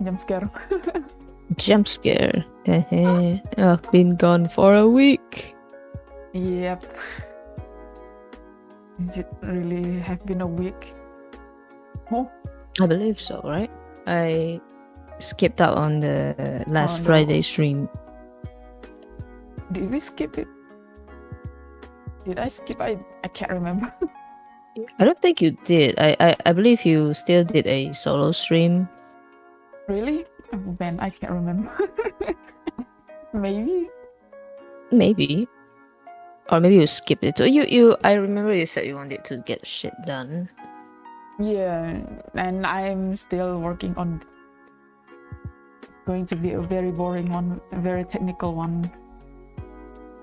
Jump scare. Jump scare. I've been gone for a week. Yep. Is it really have been a week? Oh, I believe so, right? I skipped out on the last no. Friday stream. Did we skip it? Did I skip? I can't remember. I don't think you did. I believe you still did a solo stream. Really? Oh, man, I can't remember. Maybe. Or maybe you skipped it. So I remember you said you wanted to get shit done. Yeah, and I'm still working on. It's going to be a very boring one, a very technical one.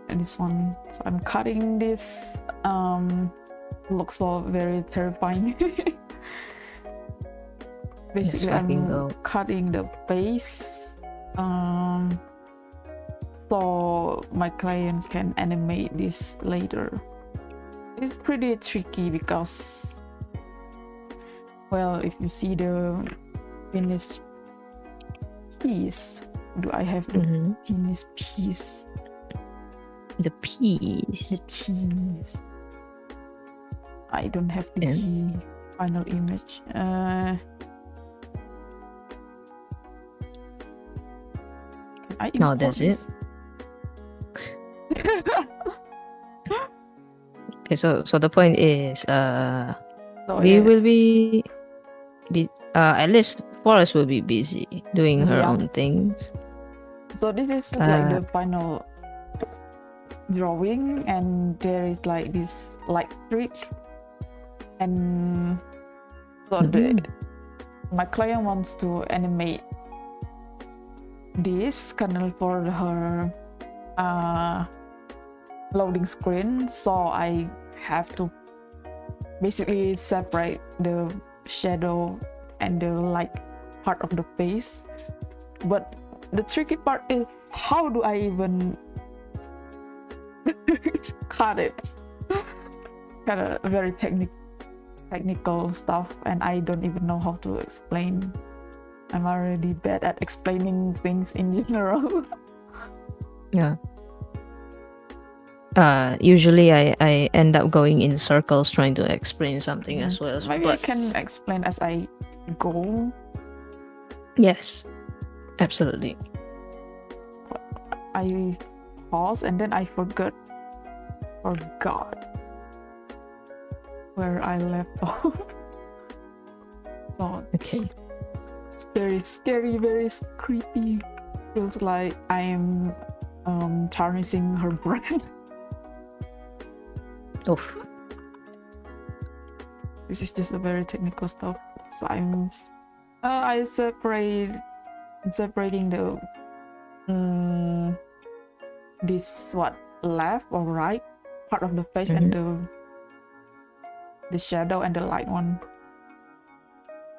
And this one, so I'm cutting this. Looks all very terrifying. Basically, I'm cutting the face. So my client can animate this later. It's pretty tricky because, well, if you see the finished piece, do I have the finished piece? The piece. The piece. I don't have the final image. No, that's it. Okay, so the point is, we will be at least Forest will be busy doing her own things. So this is like the final drawing, and there is like this light trick, and so my client wants to animate this kernel for her loading screen, so I have to basically separate the shadow and the light part of the face. But the tricky part is, how do I even cut it? Kind of very technical stuff, and I don't even know how to explain. I'm already bad at explaining things in general. Yeah. Usually I end up going in circles trying to explain something as well. Maybe I can explain as I go. Yes, absolutely. I pause and then I forgot where I left off. So okay, it's very scary, very creepy. Feels like I am tarnishing her brand. Oof. This is just a very technical stuff. So I separating the this left or right part of the face and the shadow and the light one.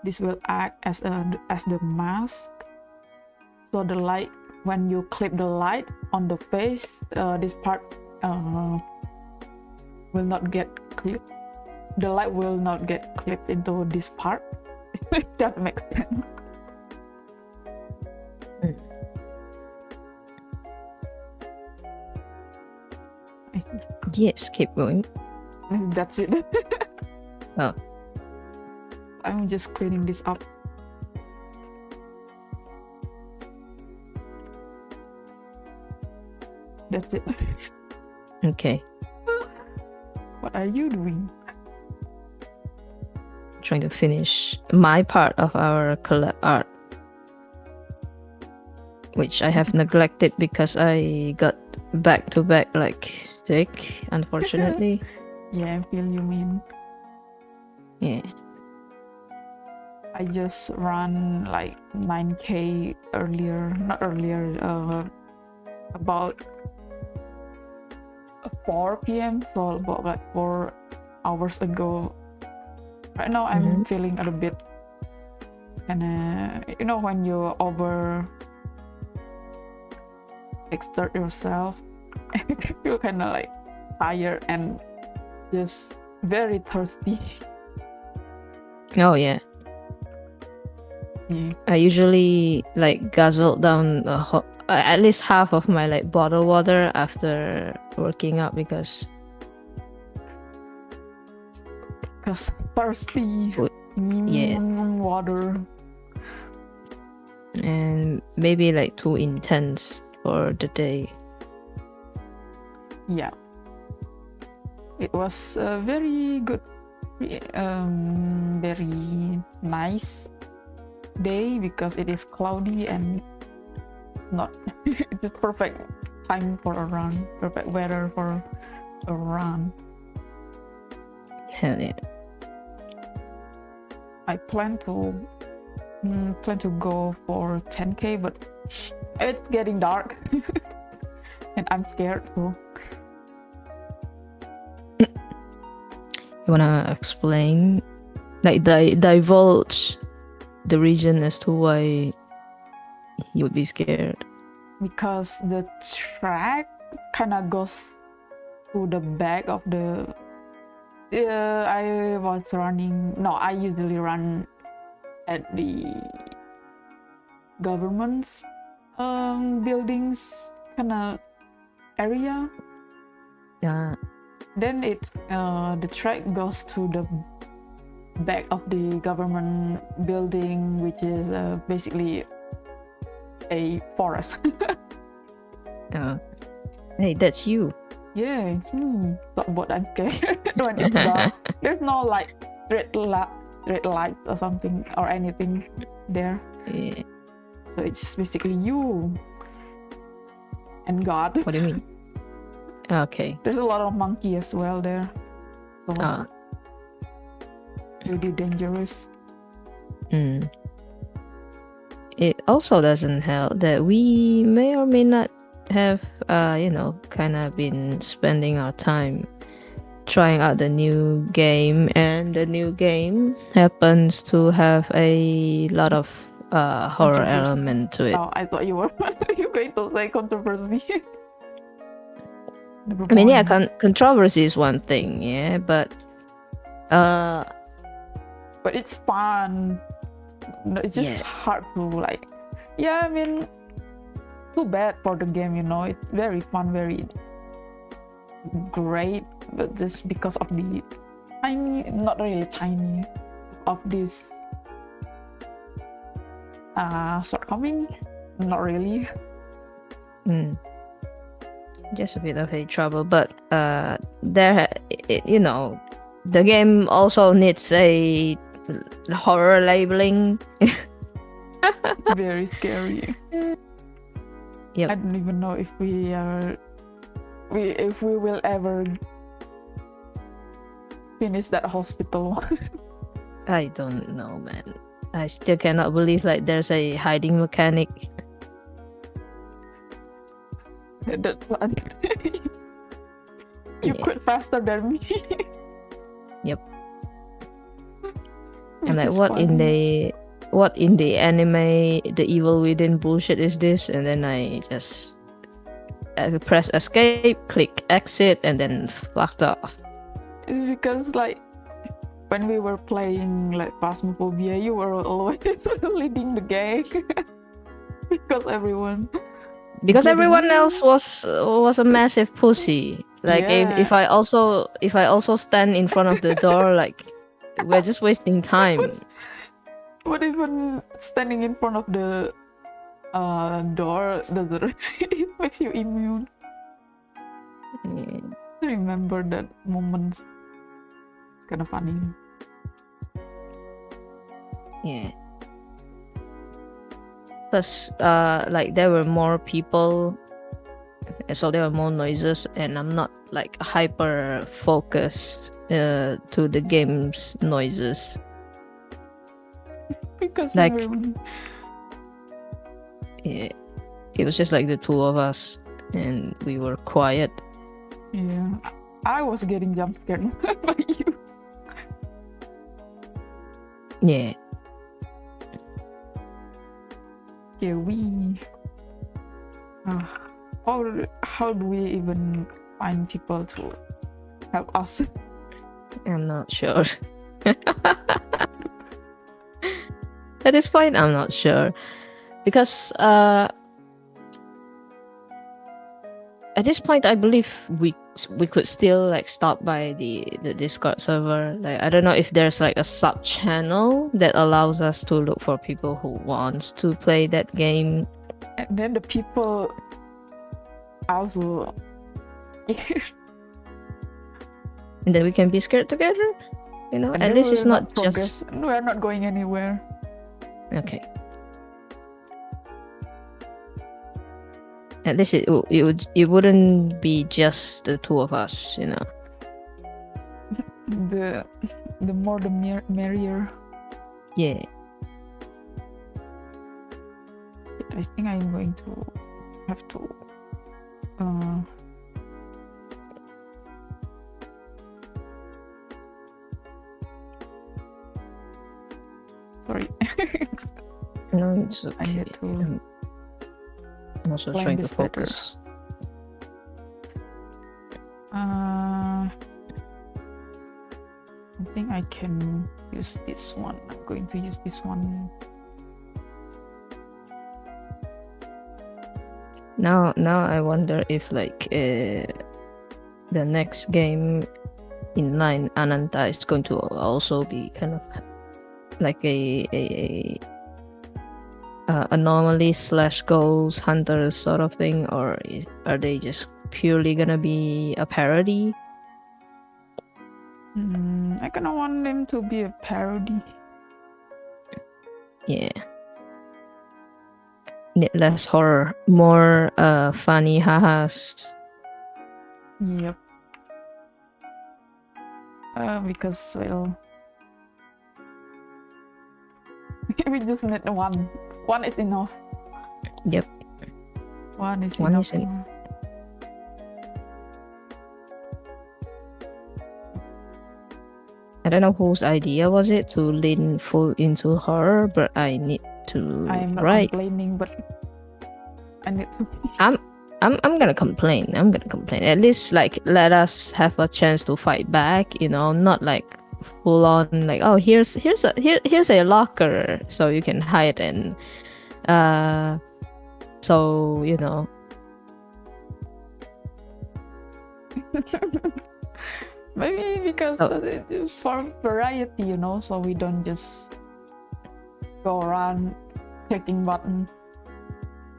This will act as the mask. So the light, when you clip the light on the face, this part will not get clipped. The light will not get clipped into this part. That makes sense. Yes, keep going. That's it. Oh. I'm just cleaning this up. That's it. Okay. What are you doing? Trying to finish my part of our collab art, which I have neglected because I got back-to-back like sick, unfortunately. Yeah, I feel you mean. Yeah. I just ran like 9K about 4 p.m. so about like 4 hours ago. Right now I'm feeling a little bit, and when you over exert yourself, you feel kind of like tired and just very thirsty. Oh yeah. Yeah. I usually like guzzle down at least half of my like bottled water after working out because thirsty. Yeah. Water. And maybe like too intense for the day. Yeah. It was a very good, very nice day because it is cloudy and not it's perfect time for a run, perfect weather for a run. Hell yeah. I plan to go for 10K, but it's getting dark and I'm scared too. You wanna explain, like, divulge the reason as to why you would be scared? Because the track kind of goes to the back of the. I was running. No, I usually run at the government's buildings kind of area. Yeah. Then it's the track goes to the back of the government building, which is basically a forest. Hey, that's you. Yeah, it's me. But I'm scared when it's dark. There's no like red light or something or anything there. Yeah. So it's basically you and God. What do you mean? Okay. There's a lot of monkey as well there. So really dangerous. It also doesn't help that we may or may not have kind of been spending our time trying out the new game, and the new game happens to have a lot of horror element to it. Oh, I thought you were going to say controversy. I mean, yeah, controversy is one thing, yeah, but it's fun. No, it's just hard to like. Yeah, I mean, too bad for the game, you know. It's very fun, very great, but just because of the tiny, not really tiny, of this shortcoming, not really. Just a bit of a trouble, but the game also needs a horror labeling. Very scary. Yep. I don't even know if we will ever finish that hospital. I don't know, man. I still cannot believe like there's a hiding mechanic. That's fun. You quit faster than me. Yep. And like, what in the anime, the evil within bullshit is this? And then I just press escape, click exit, and then fucked off. It's because like when we were playing like Phasmophobia, you were always leading the game. because everyone else was a massive pussy. Like, if I also stand in front of the door, like, we're just wasting time. But even standing in front of the door doesn't it makes you immune. Yeah. I remember that moment. It's kind of funny. Yeah. Plus, like, there were more people, so there were more noises, and I'm not like hyper focused to the game's noises. Because like, everyone... yeah, it was just like the two of us, and we were quiet. Yeah, I was getting jump scared by you. Yeah. Yeah, how do we even find people to help us? I'm not sure. At this point, I'm not sure because at this point, I believe we could still like stop by the Discord server. Like I don't know if there's like a sub channel that allows us to look for people who wants to play that game. And then the people also scared. And then we can be scared together. You know, And at then least we it's will not progress. just We're not going anywhere. okay. At least it wouldn't be just the two of us, you know. The more the merrier. Yeah. I think I'm going to have to sorry. No, it's okay. I need to I'm also plan trying to this better. focus. I think I can use this one. I'm going to use this one. Now I wonder if like the next game in line Ananta is going to also be kind of like a anomaly / ghost hunters sort of thing, or are they just purely gonna be a parody? I kind of want them to be a parody. Yeah. Less horror, more funny hahas. Yep. Because well, we just need one. One is enough. Yep. One is One enough. is enough. I don't know whose idea was it to lean full into horror, but I need to I'm not write. complaining, but I need to. I'm gonna complain. I'm gonna complain. At least like let us have a chance to fight back. You know, not like full on like, oh, here's a locker so you can hide and so you know. Maybe because for variety, you know, so we don't just go around checking buttons.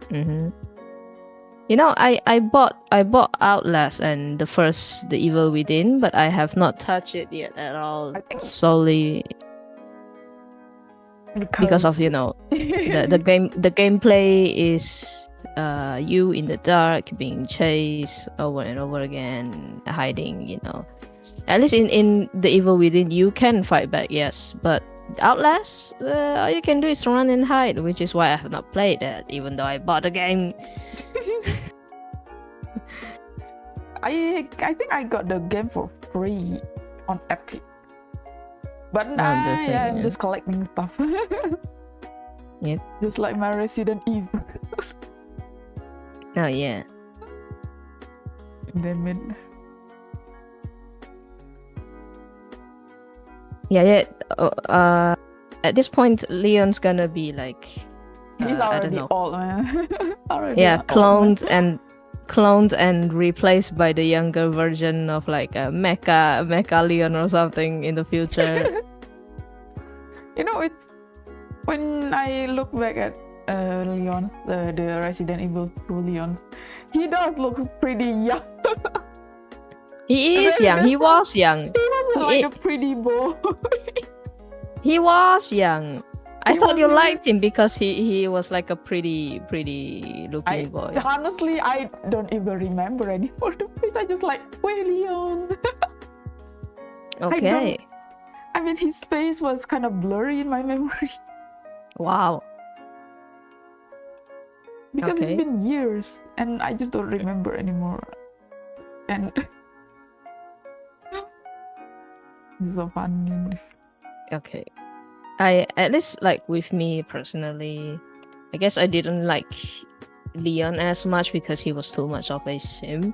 You know, I bought Outlast and the Evil Within, but I have not touched it yet at all. I think solely because of, you know, the gameplay is you in the dark being chased over and over again, hiding, you know. At least in the Evil Within you can fight back, yes, but Outlast, all you can do is run and hide, which is why I have not played that, even though I bought the game. I think I got the game for free on Epic, but I'm just collecting stuff. Yep. Just like my Resident Evil. Oh yeah. Damn it. Yeah. At this point, Leon's gonna be like, He's I don't already know. old, man. Already Yeah, an old man. cloned and replaced by the younger version of like a mecha Leon or something in the future. You know, it's when I look back at Leon, the Resident Evil 2 Leon, he does look pretty young. He is young. He was young. He was like a pretty boy. He was young. I He thought was you really- liked him because he was like a pretty looking boy. Honestly, I don't even remember anymore the face. I just like, wait, Leon. Okay. I mean, his face was kind of blurry in my memory Wow. because Okay. it's been years and I just don't remember anymore. And it's so funny. Okay. At least like with me personally, I guess I didn't like Leon as much because he was too much of a simp.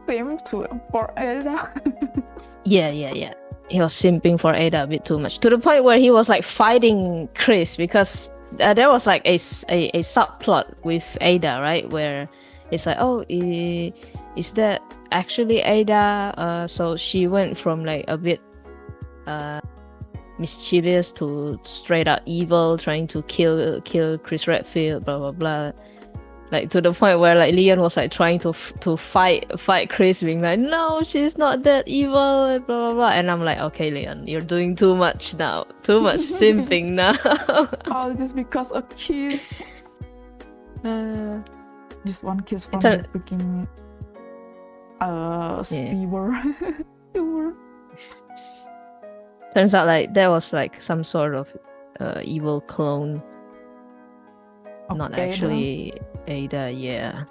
Same to for Elda. Yeah. he was simping for Ada a bit too much, to the point where he was like fighting Chris because there was like a subplot with Ada, right, where it's like, oh, is that actually Ada? So she went from like a bit mischievous to straight out evil, trying to kill Chris Redfield, blah blah blah. Like to the point where like Leon was like trying to fight Chris, being like, no, she's not that evil, blah blah blah. And I'm like, okay, Leon, you're doing too much now, too much simping now. All just because of kiss. Just one kiss from Turn- the freaking sewer. Turns out like there was like some sort of evil clone, not Ada. actually Ada. Yeah.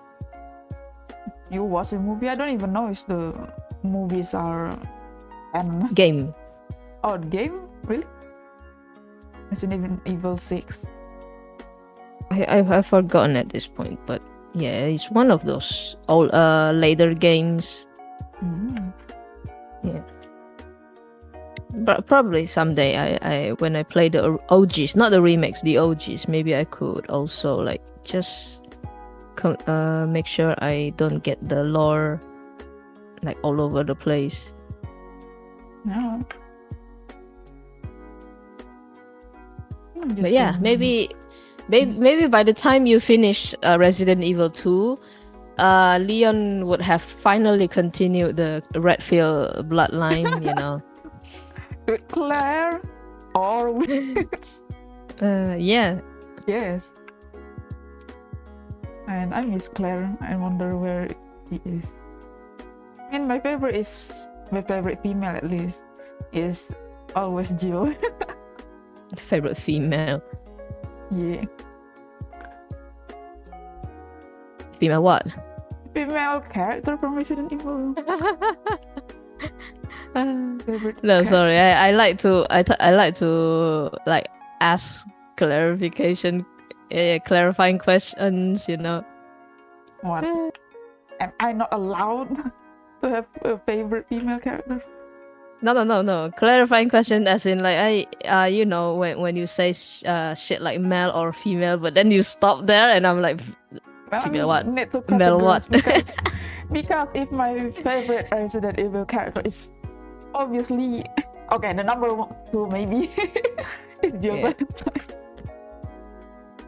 You watch the movie? I don't even know if the movies are canon. Game. Oh, the game? Really? Resident Evil 6. I've forgotten at this point, but yeah, it's one of those old later games. Yeah. But probably someday I when I play the OGs, not the remakes, the OGs, maybe I could also like just make sure I don't get the lore like all over the place. Yeah. But yeah, maybe by the time you finish Resident Evil 2, Leon would have finally continued the Redfield bloodline, you know. With Claire or with Yeah. yes. And I miss Claire. I wonder where she is. I mean, my favorite female at least is always Jill. Favorite female. Yeah. Female what? Female character from Resident Evil. Favorite No, character. sorry. I like to like ask clarifying questions. You know. What? Am I not allowed to have a favorite female character? No. Clarifying question as in like you know, when you say shit like male or female, but then you stop there, and I'm like, Well, female what? Need to Male what? because if my favorite Resident Evil character is obviously okay, the number 2 maybe is Jill Yeah. Valentine.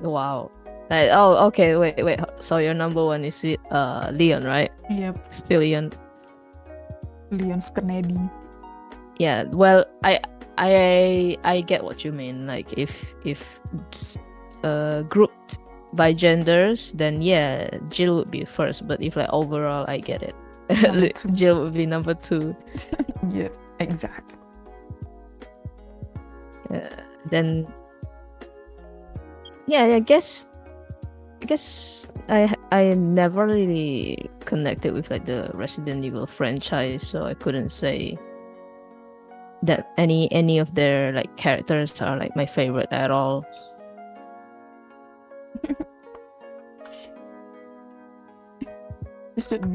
Wow. Like, oh, okay. Wait. So your number 1 is Leon, right? Yep, Still Leon. Leon's Kennedy. Yeah. Well, I get what you mean. Like if grouped by genders, then yeah, Jill would be first. But if like overall, I get it. Number 2. Jill would be number 2. Yeah, exactly. Then yeah, I guess I never really connected with like the Resident Evil franchise, so I couldn't say that any of their like characters are like my favorite at all. You should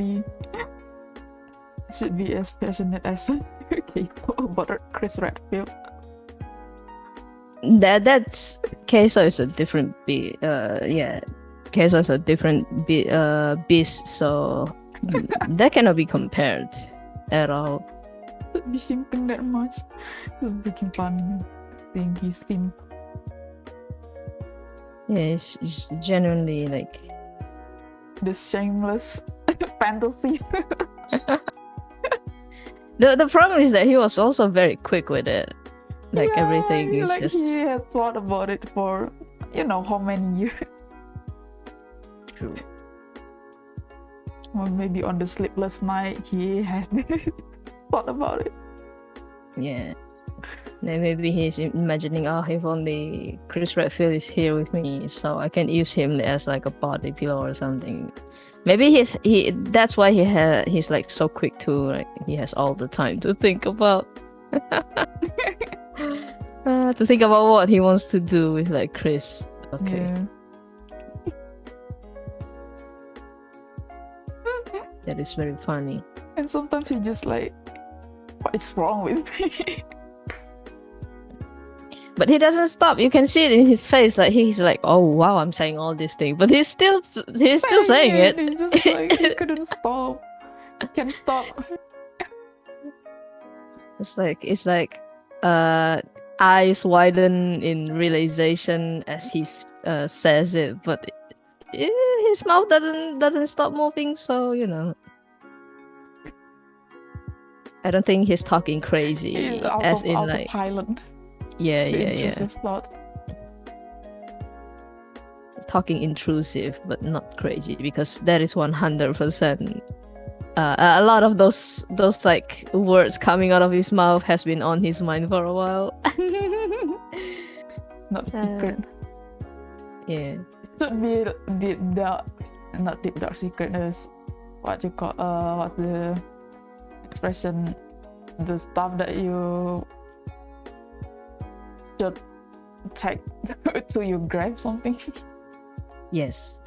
be as passionate as Keito about Chris Redfield. That's Queso is a different Queso is a different beast, so that cannot be compared at all. Should be simping that much. It's freaking funny seeing he simp. Yeah, it's genuinely like The shameless fantasies. the problem is that he was also very quick with it. Like Yeah, everything is like just he has thought about it for how many years. true. Or maybe on the sleepless night he has thought about it. Yeah. Then maybe he's imagining, oh, if only Chris Redfield is here with me, so I can use him as like a body pillow or something. Maybe that's why he's like so quick too. Like he has all the time to think about what he wants to do with like Chris. Okay. Yeah. That is very funny. And sometimes he just like What is wrong with me? But he doesn't stop. You can see it in his face. Like he's like, "Oh wow, I'm saying all these things," but he's still saying it. He's just like, he couldn't stop. He can't stop. It's like eyes widen in realization as he says it, but his mouth doesn't stop moving. So I don't think he's talking crazy. He's as in like autopilot. yeah. Intrusive thought. Talking intrusive, but not crazy, because that is 100%. A lot of those like words coming out of his mouth has been on his mind for a while. Not secret. Yeah. It should be deep dark, not deep dark secret. Is what you call what the expression, the stuff that you should take to your grave something. Yes.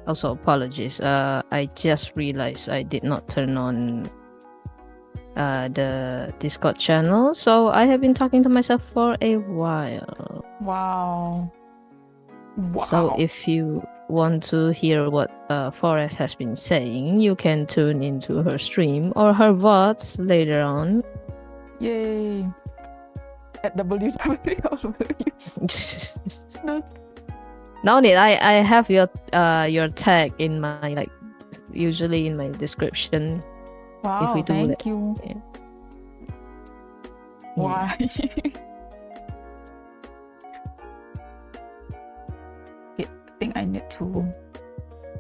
Also, apologies. I just realized I did not turn on the Discord channel, so I have been talking to myself for a while. Wow. So if you want to hear what Forest has been saying, you can tune into her stream or her VODs later on. Yay. At www. No need. I have your tag in my, like, usually in my description. Wow, if we do thank that. you. Yeah. Why? I think I need to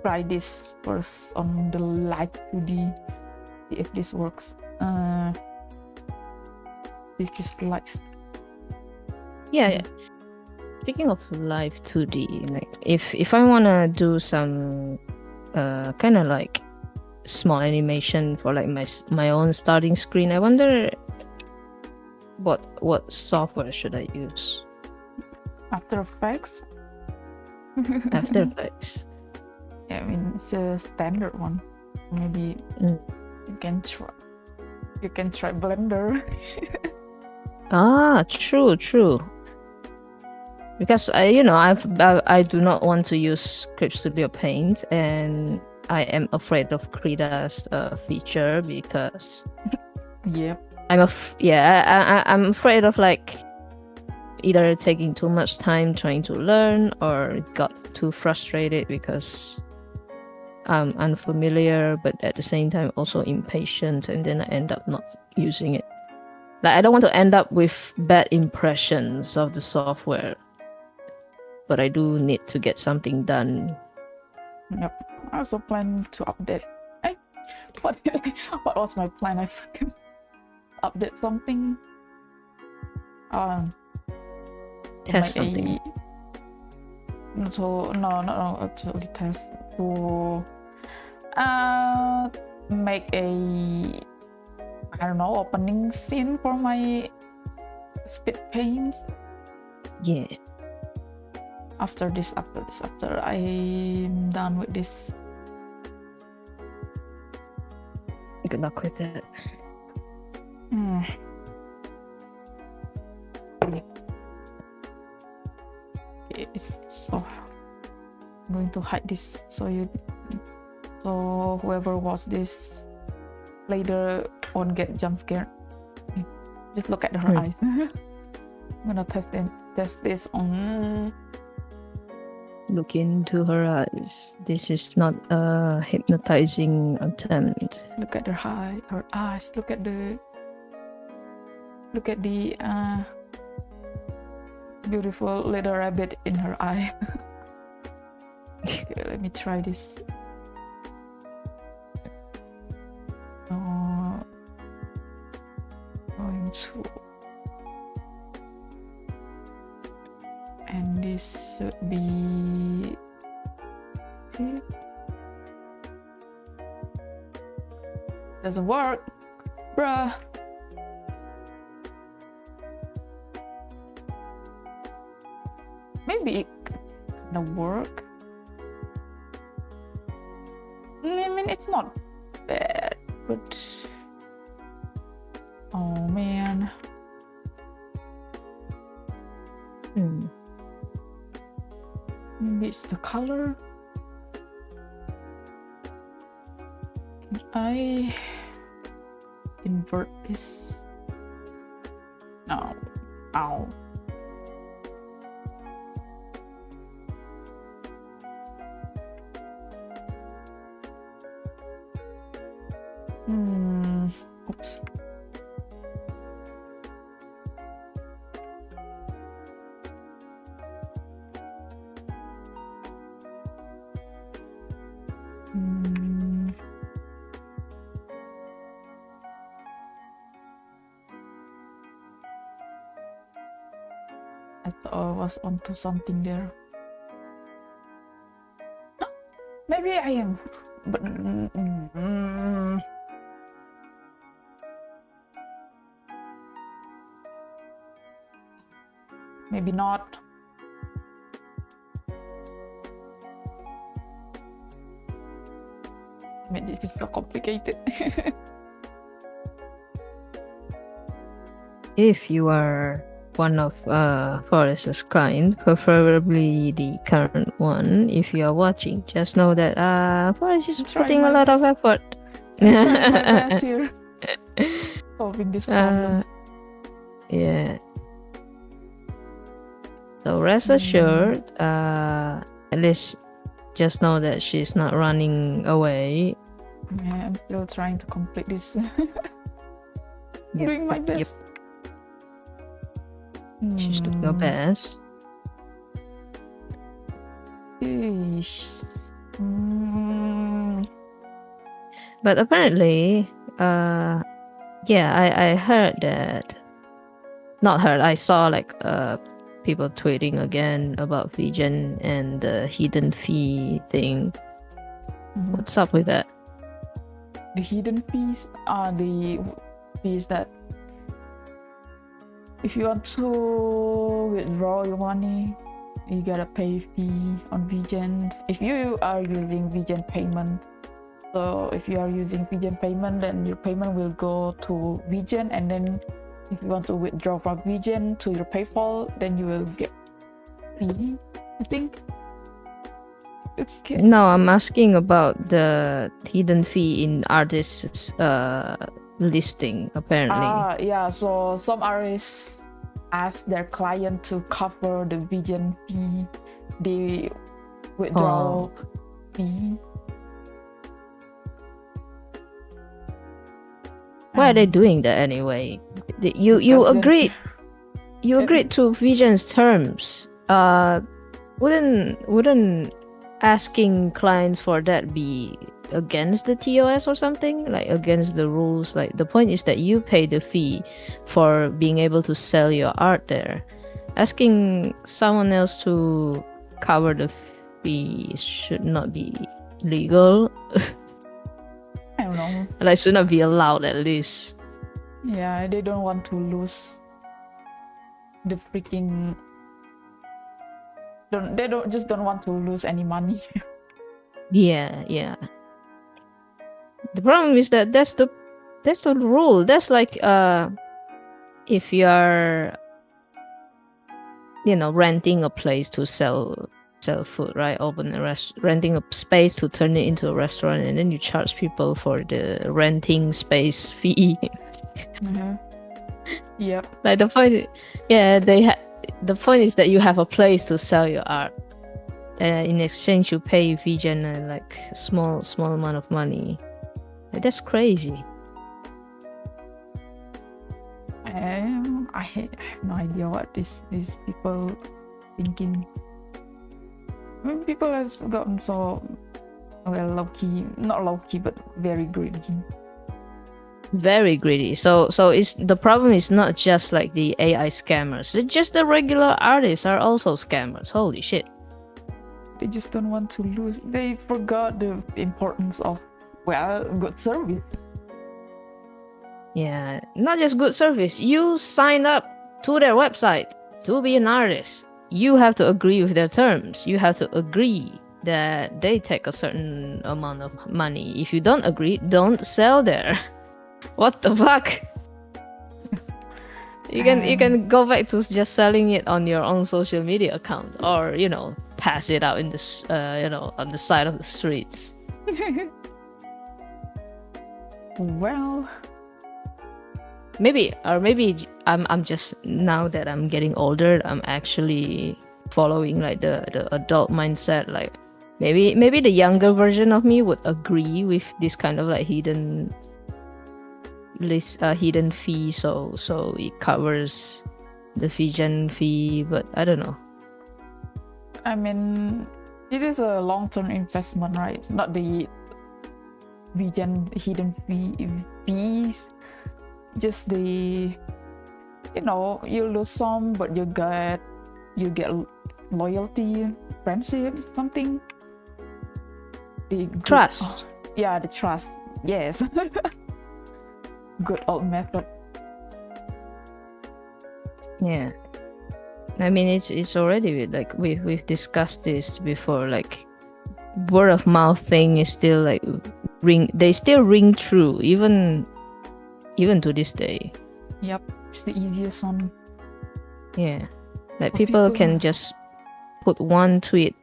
try this first on the live 2D, see if this works. This is like Yeah. Speaking of live 2D, like if I wanna do some kind of like small animation for like my own starting screen, I wonder what software should I use? After Effects. After Effects. Yeah, I mean it's a standard one. Maybe you can try. You can try Blender. True. Because I do not want to use Script Studio Paint, and I am afraid of 𝓒𝓻𝓮𝓭𝓲 feature because Yep. I'm afraid of like either taking too much time trying to learn or got too frustrated because I'm unfamiliar, but at the same time also impatient, and then I end up not using it. Like I don't want to end up with bad impressions of the software, but I do need to get something done. Yep. I also plan to update. What was my plan? I forgot. Update something. Test something. No, actually test to make a, I don't know, opening scene for my speed paints. Yeah. After I'm done with this. Good luck with that. So I'm going to hide this so whoever watch this later won't get jump scared. Just look at her eyes. I'm gonna test this on. Look into her eyes. This is not a hypnotizing attempt. Look at her eyes. Look at the beautiful little rabbit in her eye. Okay, let me try this. Going to, and this should be okay. Doesn't work, bruh. Maybe it gonna work. I mean, it's not bad, but man. Maybe it's the color. Can I invert this? No. Ow. Oops. I thought I was onto something there. Maybe I am, but maybe not. I mean, this is so complicated. If you are one of Forest's client, preferably the current one, if you are watching, just know that Forest is putting a lot of effort. I'm trying my best here. Solving this problem. Yeah. So rest assured, at least just know that she's not running away. Yeah, I'm still trying to complete this. Yep, Doing my best. She's doing her best. But apparently, yeah, I heard that. Not heard. I saw like people tweeting again about 𝓒𝓻 and the hidden fee thing. What's up with that? The hidden fees are the fees that if you want to withdraw your money, you gotta pay fee on 𝓒𝓻. If you are using 𝓒𝓻 payment, so if you are using 𝓒𝓻 payment, then your payment will go to 𝓒𝓻, and then if you want to withdraw from 𝓒𝓻 to your PayPal, then you will get fee, I think. Okay. No, I'm asking about the hidden fee in artists' listing, apparently. Yeah, so some artists ask their client to cover the 𝓒𝓻 fee, the withdrawal fee. Why are they doing that anyway? You agreed to 𝓒𝓻's terms. Wouldn't asking clients for that be against the TOS or something? Like against the rules? Like the point is that you pay the fee for being able to sell your art there. Asking someone else to cover the fee should not be legal. I don't know. Like should not be allowed at least. Yeah, they don't want to lose the freaking. They don't want to lose any money. Yeah. The problem is that that's the rule. That's like if you are renting a place to sell food, right? Renting a space to turn it into a restaurant, and then you charge people for the renting space fee. Yep. Like the point is that you have a place to sell your art. In exchange, you pay 𝓒𝓻 like small amount of money. Like, that's crazy. I have no idea what these people thinking. I mean, people has gotten so low-key, not low-key, but very greedy. Very greedy. So it's the problem is not just like the AI scammers. It's just the regular artists are also scammers. Holy shit. They just don't want to lose. They forgot the importance of good service. Yeah, not just good service. You sign up to their website to be an artist. You have to agree with their terms. You have to agree that they take a certain amount of money. If you don't agree, don't sell there. What the fuck? You can go back to just selling it on your own social media account, or pass it out in this on the side of the streets. Well, maybe I'm just, now that I'm getting older, I'm actually following like the adult mindset. Like maybe the younger version of me would agree with this kind of like hidden fee, so it covers the VGen fee, but I don't know. I mean, it is a long-term investment, right? Not the VGen hidden fees. Just the, you lose some, but you get loyalty, friendship, something. The trust. Yeah, the trust. Yes. Good old method. Yeah, I mean it's already like we've discussed this before. Like word of mouth thing is still like they still ring true even to this day. Yep, it's the easiest one. Yeah, like people can just put one tweet,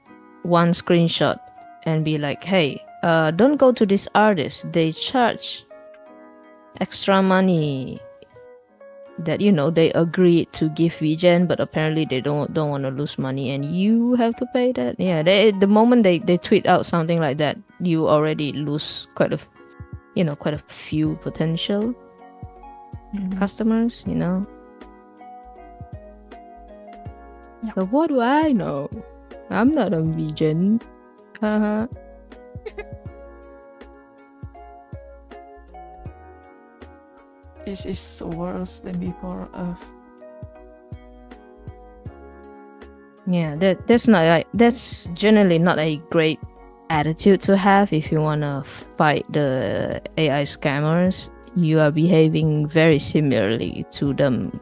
one screenshot, and be like, hey, don't go to this artist, they charge extra money that they agreed to give VGen, but apparently they don't want to lose money, and you have to pay that. Yeah, the moment they tweet out something like that, you already lose quite a few potential customers. Yeah. But what do I know? I'm not on VGen. Haha. This is worse than before. Yeah, that's generally not a great attitude to have if you wanna fight the AI scammers. You are behaving very similarly to them,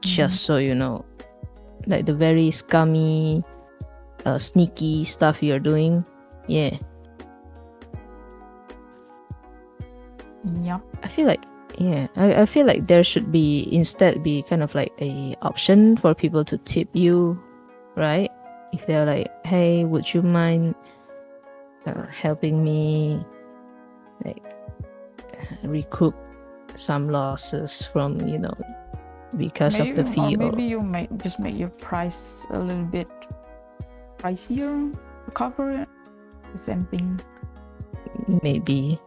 just so you know, like the very scummy, sneaky stuff you're doing. Yeah. Yep. I feel like. Yeah, I feel like there should be kind of like a option for people to tip you, right? If they're like, hey, would you mind helping me like recoup some losses from because of the fee? Or maybe you might just make your price a little bit pricier to cover it. The same thing. Maybe.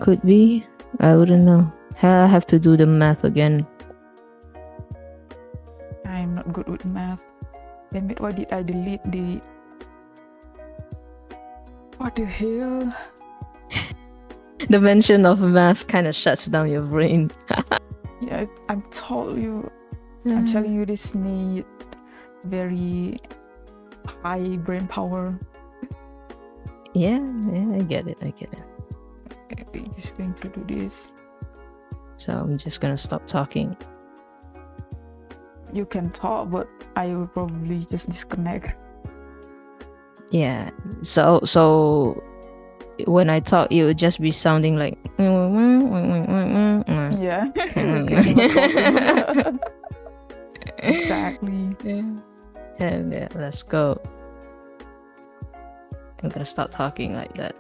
Could be. I wouldn't know. I have to do the math again. I'm not good with math. Damn it, why did I delete the... What the hell? The mention of math kind of shuts down your brain. Yeah, I'm telling you, this need very high brain power. Yeah, I get it. I'm just going to do this. So I'm just gonna stop talking. You can talk, but I will probably just disconnect. Yeah. So when I talk, it would just be sounding like. Yeah. Exactly. And yeah, let's go. I'm gonna start talking like that.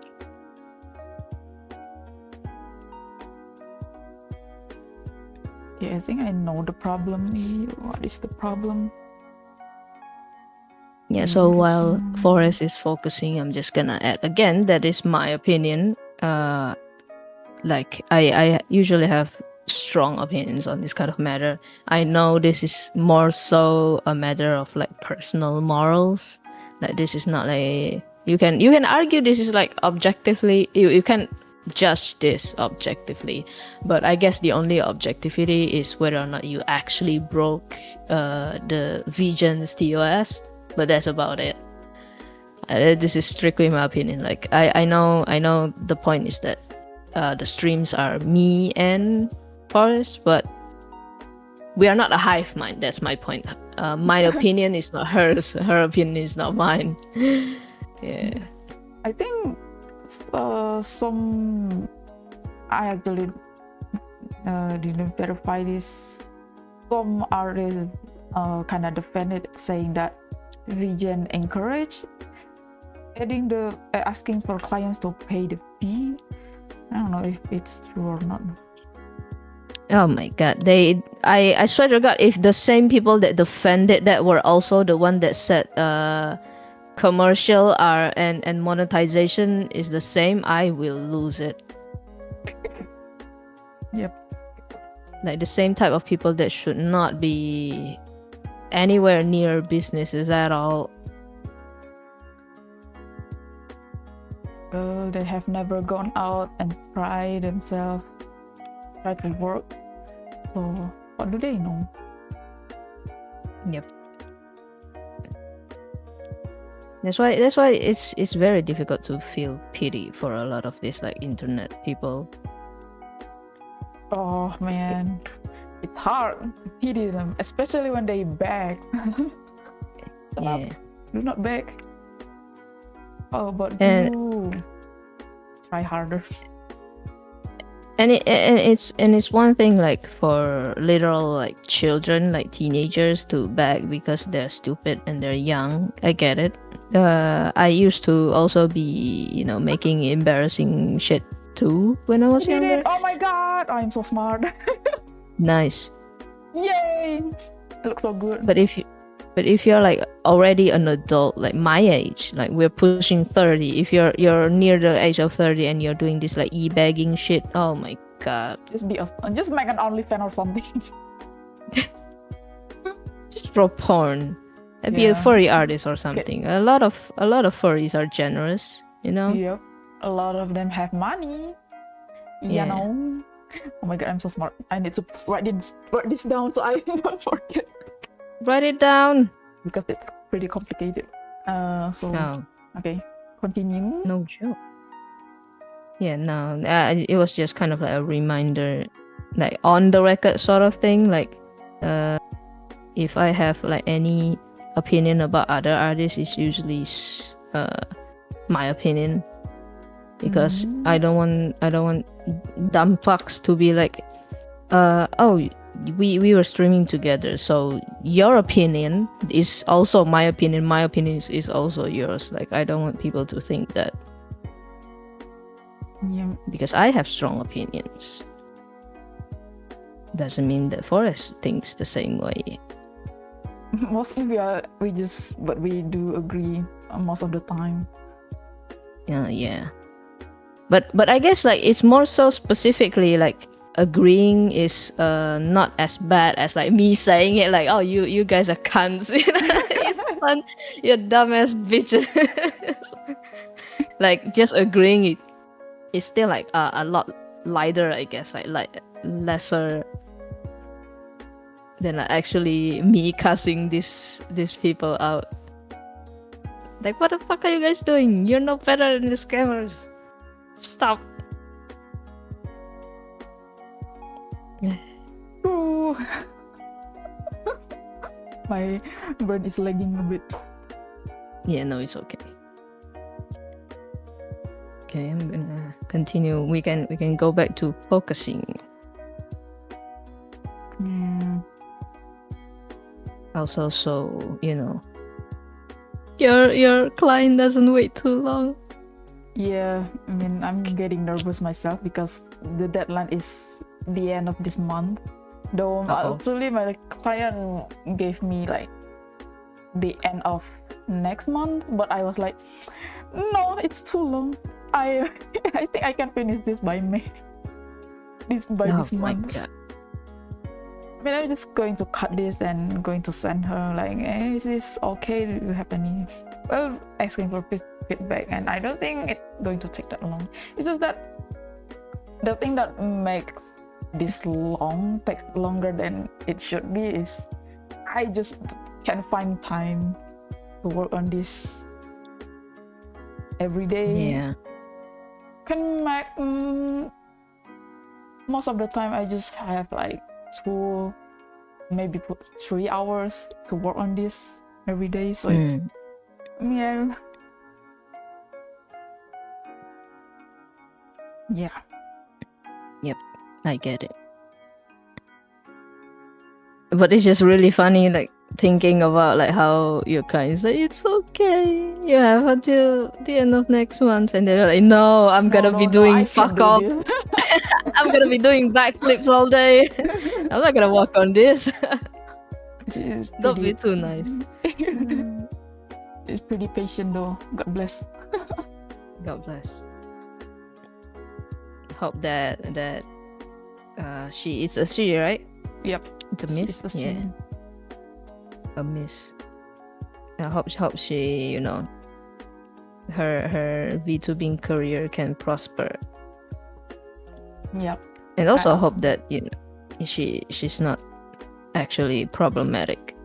Yeah, I think I know the problem. What is the problem? Yeah, so while Forest is focusing, I'm just gonna add again, that is my opinion. Like I usually have strong opinions on this kind of matter. I know this is more so a matter of like personal morals. Like this is not a you can argue this is like objectively you can judge this objectively, but I guess the only objectivity is whether or not you actually broke the VGen's TOS. But that's about it. This is strictly my opinion. Like I know the point is that the streams are me and Forest, but we are not a hive mind. That's my point. My opinion is not hers. Her opinion is not mine. Yeah. I think some I actually didn't verify this. Some artists kind of defended, saying that Region encouraged adding the asking for clients to pay the fee. I don't know if it's true or not. Oh my god. I swear to god, if the same people that defended that were also the one that said commercial are and monetization is the same, I will lose it. Yep. Like the same type of people that should not be anywhere near businesses at all. Well, they have never gone out and tried themselves, try to work. So what do they know? Yep. That's why it's very difficult to feel pity for a lot of these like internet people. Oh man, it's hard to pity them, especially when they beg. Yeah. Do not beg. Oh, but And- you try harder. And it's one thing like for literal like children, like teenagers, to beg because they're stupid and they're young. I get it. I used to also be, making embarrassing shit too when I was I did younger. it! Oh my god! I'm so smart. Nice. Yay! It looks so good. But if you're like already an adult, like my age, like we're pushing 30, if you're near the age of 30 and you're doing this like e-begging shit, oh my god. Just make an OnlyFans or something. Just draw porn. Be a Yeah. furry artist or something. A lot of furries are generous, Yep. A lot of them have money. Yeah. Oh my god, I'm so smart. I need to write this down so I don't forget. Write it down. Because it's pretty complicated. So No, okay, continue. no joke. Yeah, no. It was just kind of like a reminder, like on the record sort of thing. Like, if I have like any opinion about other artists, it's usually my opinion, because I don't want dumb fucks to be like, oh, we were streaming together, so your opinion is also my opinion, my opinion is also yours. Like, I don't want people to think that, Yeah. because I have strong opinions doesn't mean that Forest thinks the same way. Mostly we do agree most of the time. Yeah. But I guess like it's more so specifically like agreeing is not as bad as like me saying it like, oh, you guys are cunts. It's fun, you dumbass bitches. Like just agreeing it's still like a lot lighter, I guess, like lesser than like actually me cussing these people out. Like, what the fuck are you guys doing? You're no better than the scammers. Stop. Ooh. My brain is lagging a bit. Yeah, no, it's okay. Okay, I'm gonna continue. We can go back to focusing. Yeah. Also, so your client doesn't wait too long. Yeah, I mean, I'm getting nervous myself because the deadline is the end of this month. Though actually my client gave me like the end of next month, but I was like, no, it's too long. I think I can finish this by May. This month. God. I mean, I'm just going to cut this and going to send her like, hey, is this okay? Do you have any? Well, asking for feedback, and I don't think it's going to take that long. It's just that the thing that makes this long takes longer than it should be is I just can't find time to work on this every day. Yeah. Can make most of the time I just have like 2, maybe 3 hours to work on this every day. So it's Yeah. I get it. But it's just really funny, like thinking about like how your clients like, it's okay, you have until the end of next month, and they're like, no, I'm gonna be doing I can fuck do all. this. I'm gonna be doing backflips all day. I'm not gonna work on this. She's Don't be pretty, too nice. she's pretty patient though. God bless. God bless. Hope that it's a she, right? Yep. It's a miss. She's a Yeah, student. a miss. I hope she, you know, her VTubing career can prosper, Yep. and also I- hope that, you know, she's not actually problematic.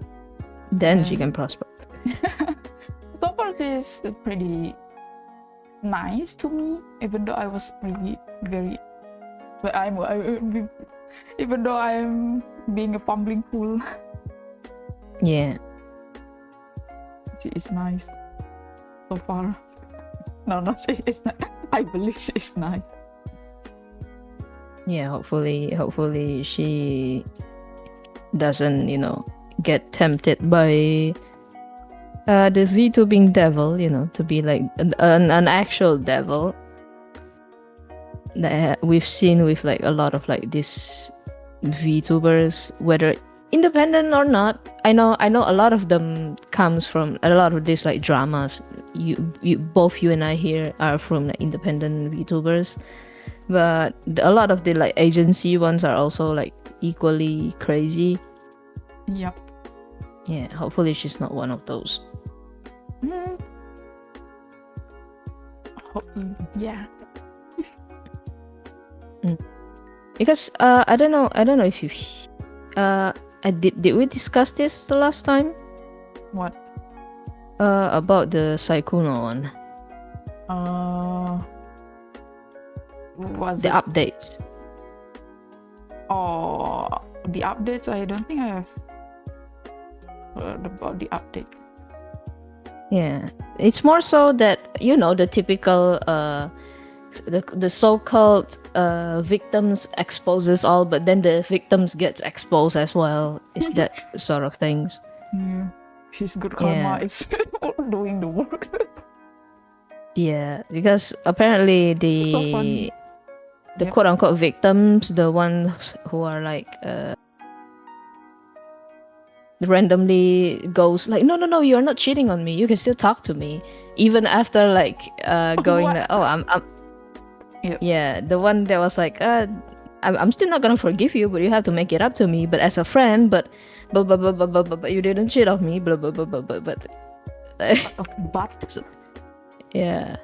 Then she can prosper. So far, she's pretty nice to me, even though I was really very. But even though I'm being a fumbling fool, Yeah. she is nice so far. No, she is not. I believe she is nice. Yeah, hopefully she doesn't, you know, get tempted by the VTubing devil, you know, to be like an actual devil that we've seen with like a lot of like these VTubers, whether independent or not. I know a lot of them comes from a lot of these like dramas. Both you and I here are from like independent VTubers, but a lot of the like agency ones are also like equally crazy. Yep. Yeah, hopefully she's not one of those. Hopefully, yeah. Because I don't know if you did we discuss this the last time? What? About the 𝓒𝓻𝓮𝓭𝓲 one. Was The it? updates. Oh, the updates. I don't think I have heard about the update. Yeah, it's more so that, you know, the typical the so-called victims exposes all, but then the victims gets exposed as well. It's that sort of things. Yeah. His good karma Yeah. is doing the work. Yeah, because apparently So funny. the Yep. quote-unquote victims, the ones who are like randomly goes like, no, you're not cheating on me, you can still talk to me, even after like going What? like, oh, I'm Yep. yeah, the one that was like, I'm still not gonna forgive you, but you have to make it up to me, but as a friend, but you didn't cheat on me, blah blah blah blah blah, but But yeah.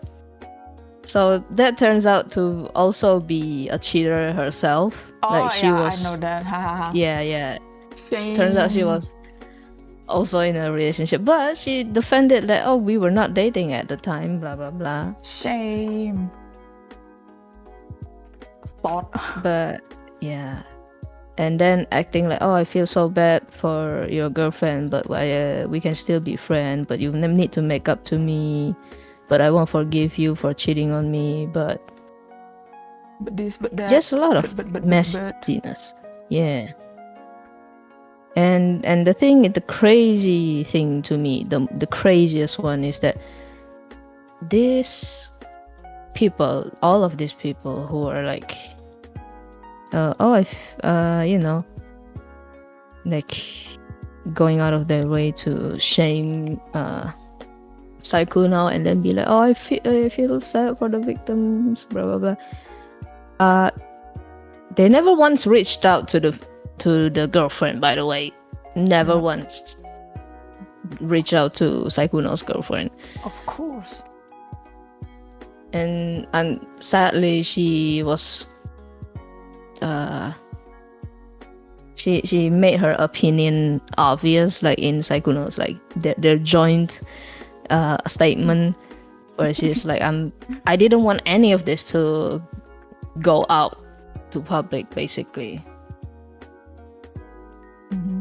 So that turns out to also be a cheater herself. Like she was. I know that. Ha, ha, ha. Yeah. Turns out she Shame. was also in a relationship, but she defended that, oh, we were not dating at the time, blah blah blah. Shame. Thought. But yeah, and then acting like, oh, I feel so bad for your girlfriend, but we can still be friends, but you need to make up to me, but I won't forgive you for cheating on me. But this, but that. just a lot of but. messiness. Yeah. And the crazy thing to me, the craziest one is that all of these people who are like, you know, like going out of their way to shame 𝓒𝓻𝓮𝓭𝓲, and then be like, oh, I feel sad for the victims, blah blah blah. They never once reached out to the girlfriend, by the way. Never once reached out to 𝓒𝓻𝓮𝓭𝓲's girlfriend. Of course. And sadly, she was she made her opinion obvious, like in 𝓒𝓻𝓮𝓭𝓲's like their joint statement, where she's like, I didn't want any of this to go out to public, basically. Mm-hmm.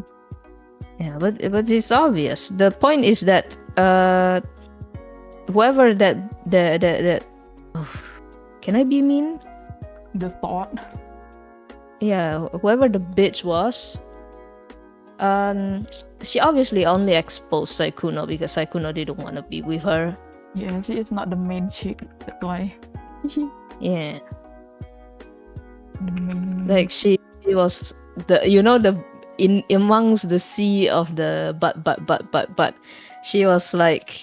Yeah, but it's obvious. The point is that whoever that can I be mean? The thought. yeah, whoever the bitch was, she obviously only exposed 𝓒𝓻𝓮 because 𝓒𝓻𝓮 didn't want to be with her. Yeah, she is not the main chick. That's why. Yeah, The main. like she was the the in amongst the sea of the but she was like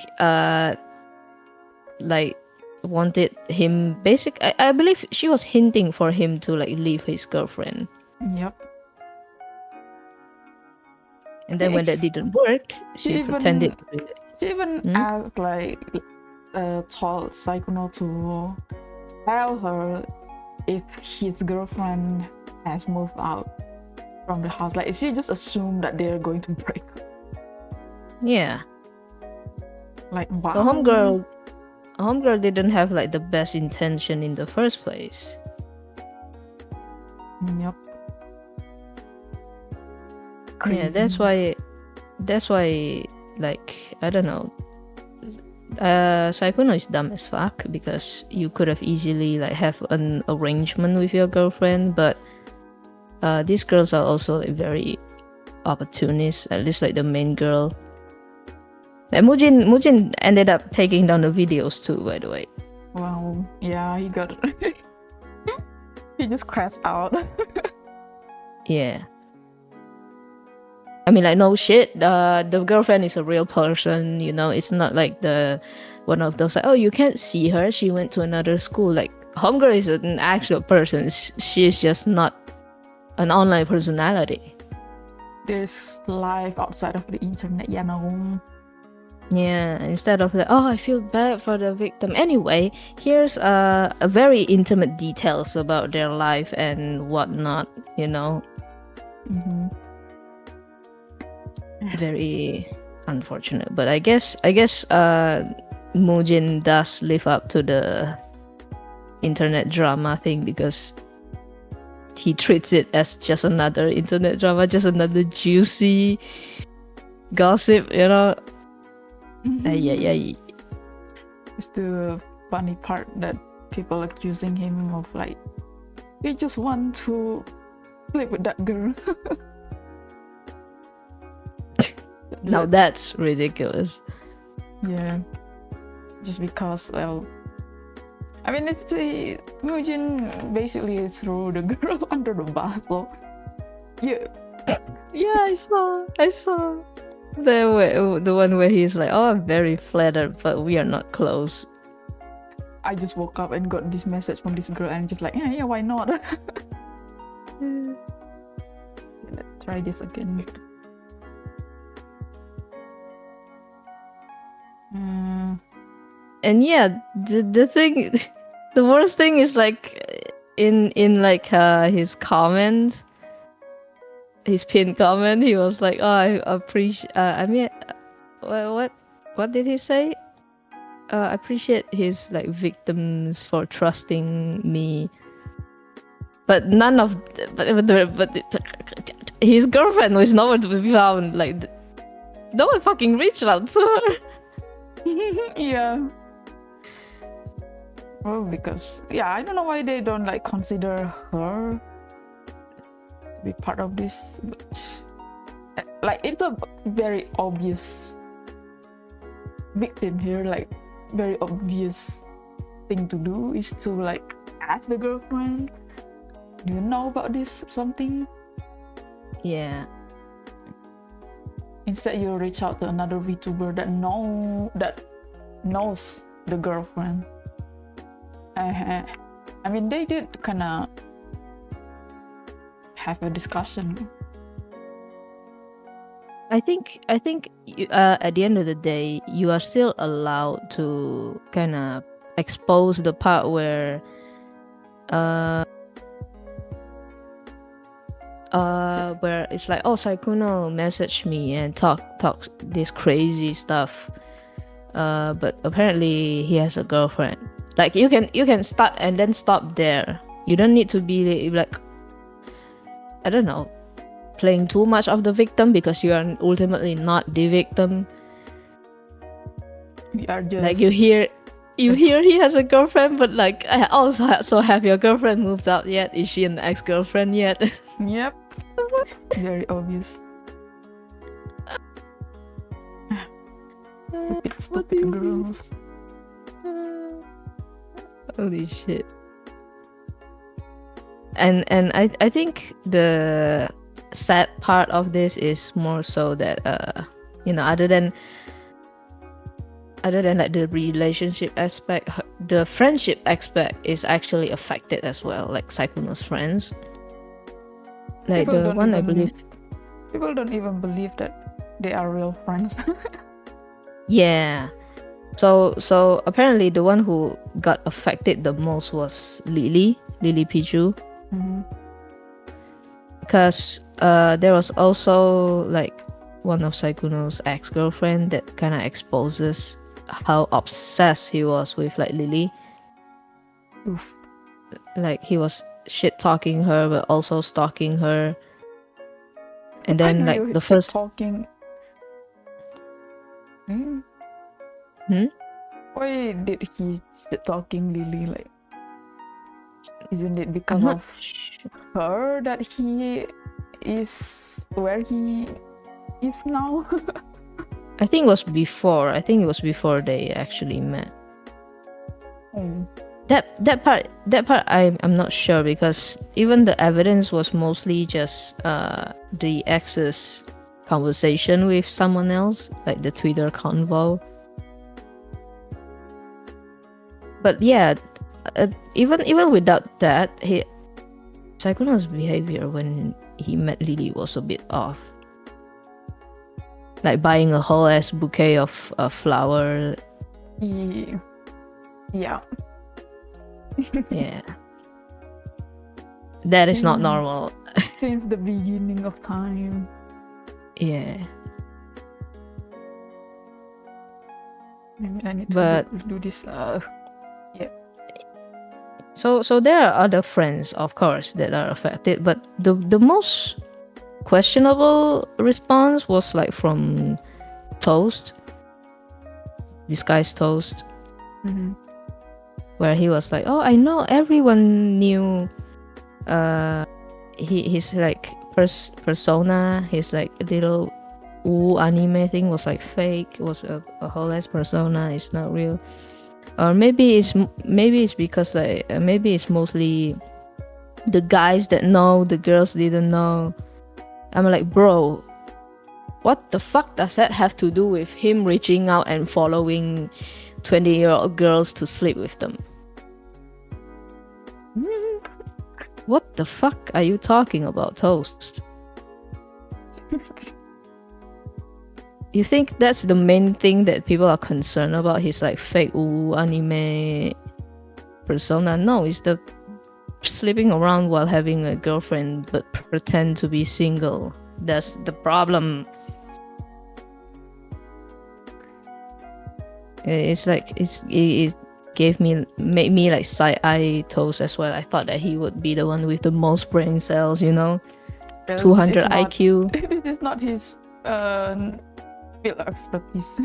wanted him I believe she was hinting for him to like leave his girlfriend. Yep. And then when that didn't work, she pretended to be She even asked like told 𝓒𝓻𝓮 to tell her if his girlfriend has moved out from the house. Like she just assumed that they're going to break. Yeah. Like wow. So homegirl didn't have like the best intention in the first place. Yep. Crazy. Yeah, that's why like I don't know. 𝓒𝓻𝓮 is dumb as fuck because you could have easily like have an arrangement with your girlfriend, but these girls are also like very opportunist, at least like the main girl. And Mujin ended up taking down the videos too, by the way. Wow, yeah, he got he just crashed out. Yeah. I mean, like, no shit. The girlfriend is a real person, It's not like the one of those like, oh, you can't see her. She went to another school. Like, homegirl is an actual person. She is just not an online personality. There's life outside of the internet, Yeah, instead of like, oh, I feel bad for the victim. Anyway, here's a very intimate details about their life and whatnot, Mm-hmm. Very unfortunate, but I guess Mujin does live up to the internet drama thing because he treats it as just another internet drama, just another juicy gossip, Yeah. It's the funny part that people accusing him of like, he just want to sleep with that girl. Now that's ridiculous. Yeah, just because, well, I mean, it's the Mujin basically threw the girl under the bus. So, yeah. Yeah, I saw the one where he's like, oh, I'm very flattered, but we are not close. I just woke up and got this message from this girl, and I'm just like, yeah, why not? Let's try this again. And yeah, the thing, the worst thing is like in like his comment, his pinned comment, he was like, oh, I appreciate. I mean, what did he say? I appreciate his like victims for trusting me, but none of but his girlfriend was nowhere to be found. Like no one fucking reached out to her. Yeah. Well, because I don't know why they don't like consider her to be part of this, but like it's a very obvious victim here. Like very obvious thing to do is to like ask the girlfriend, do you know about this something? Yeah. Instead, you reach out to another VTuber that knows the girlfriend. I mean, they did kind of have a discussion. I think at the end of the day, you are still allowed to kind of expose the part where where it's like, oh, 𝓒𝓻𝓮 messaged me and talk this crazy stuff, but apparently he has a girlfriend. Like you can start and then stop there. You don't need to be like, I don't know, playing too much of the victim because you are ultimately not the victim. We are just like you hear You hear he has a girlfriend, but like, I also have your girlfriend moved out yet? Is she an ex-girlfriend yet? Yep. Very obvious. Stupid girls. Holy shit. And I think the sad part of this is more so that you know, other than like the relationship aspect, the friendship aspect is actually affected as well, like Sykkuno's friends. Like People the don't one I even- believe. People don't even believe that they are real friends. Yeah. So apparently the one who got affected the most was Lily Pichu. Mhm. Because there was also like one of Sykkuno's ex-girlfriend that kind of exposes how obsessed he was with like Lily. Oof. Like he was shit talking her but also stalking her. And Why then do like you the shit first talking. Hmm? Why did he shit talking Lily? Like, isn't it because I'm not of her that he is where he is now? I think it was before. I think it was before they actually met. Hmm. That part I'm not sure, because even the evidence was mostly just the ex's conversation with someone else, like the Twitter convo. But yeah, even without that, Sykkuno's behavior when he met Lily was a bit off. Like buying a whole ass bouquet of flower. Yeah. Yeah. That is not Mm. normal. Since the beginning of time. Yeah. Maybe I need to But do this. so there are other friends, of course, that are affected, but the most questionable response was like from Toast, Disguised Toast, Mhm. where he was like, "Oh, I know everyone knew his like persona, his like little anime thing was like fake. It was a whole ass persona. It's not real." Or maybe it's because like maybe it's mostly the guys that know, the girls didn't know. I'm like, bro, what the fuck does that have to do with him reaching out and following 20-year-old girls to sleep with them? What the fuck are you talking about, Toast? You think that's the main thing that people are concerned about? His like fake anime persona? No, it's the sleeping around while having a girlfriend but pretend to be single. That's the problem. It's like it made me like side-eye Toast as well. I thought that he would be the one with the most brain cells, you know, Well, 200 this is not- IQ. This is not his field of expertise.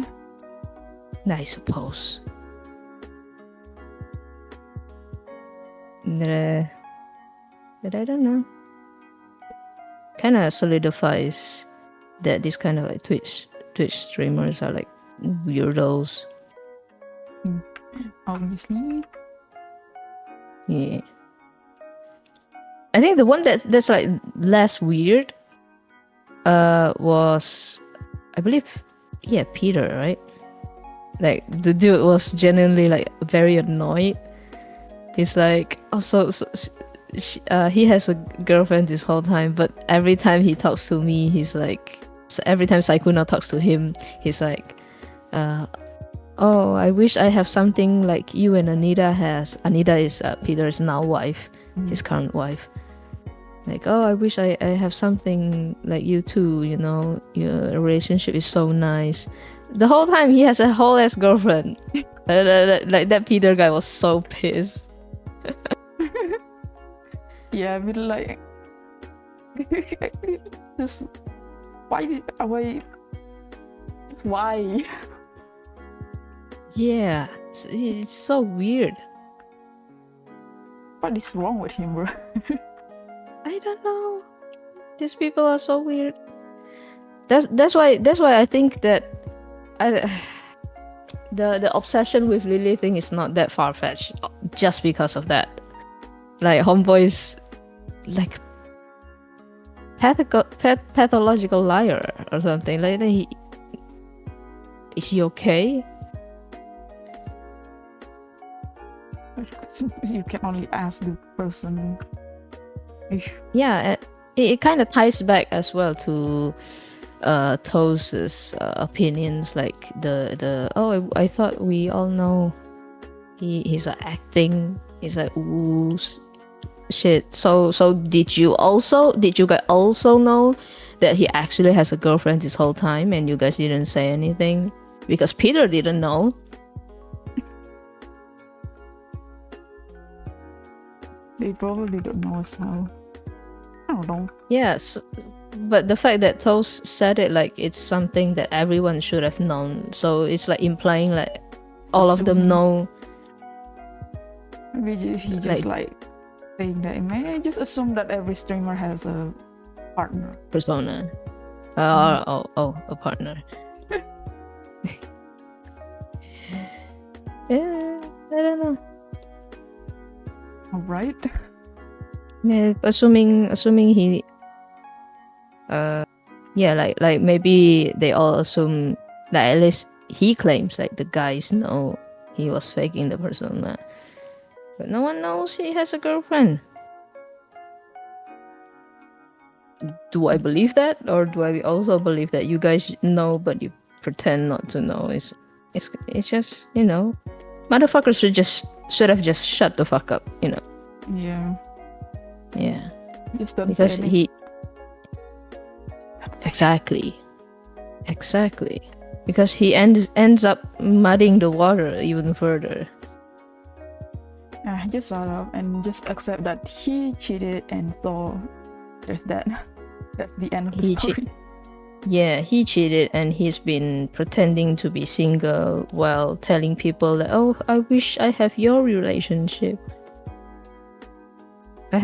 I suppose. But I don't know. Kind of solidifies that this kind of like Twitch streamers are like weirdos. Obviously. Yeah. I think the one that's like less weird was, I believe, yeah, Peter, right? Like the dude was genuinely like very annoyed. He's like, he has a girlfriend this whole time, but every time he talks to me, he's like, every time Sykkuno talks to him, he's like, oh, I wish I have something like you and Anita has. Anita is Peter's now wife, his current wife. Like, oh, I wish I have something like you too, you know, your relationship is so nice. The whole time he has a whole ass girlfriend. Like that Peter guy was so pissed. Yeah, I mean, like, just why? Yeah, It's so weird. What is wrong with him, bro? I don't know. These people are so weird. That's why I think that the obsession with Lily thing is not that far-fetched just because of that. Like homeboy's like pathological liar or something. Like is he okay? You can only ask the person. Yeah, it kind of ties back as well to 𝓒𝓻𝓮𝓭𝓼's opinions, like the I thought we all know he's acting, he's like ooh shit. So did you guys also know that he actually has a girlfriend this whole time and you guys didn't say anything? Because Peter didn't know. They probably don't know as well. I don't know. Yes, but the fact that 𝓒𝓻 said it, like it's something that everyone should have known. So it's like implying like all of them know. Maybe he just like saying that. May I just assume that every streamer has a partner. Persona. A partner. Yeah, I don't know. All right. Yeah, assuming he yeah, like maybe they all assume that at least he claims like the guys know he was faking the persona, but no one knows he has a girlfriend. Do I believe that, or do I also believe that you guys know but you pretend not to know? It's just, you know, motherfuckers should have just shut the fuck up, you know. Yeah, just don't because say he exactly because he ends up muddying the water even further. Just shut up and just accept that he cheated, and so there's that. That's the end of the story. Yeah, he cheated and he's been pretending to be single while telling people that, oh, I wish I have your relationship. I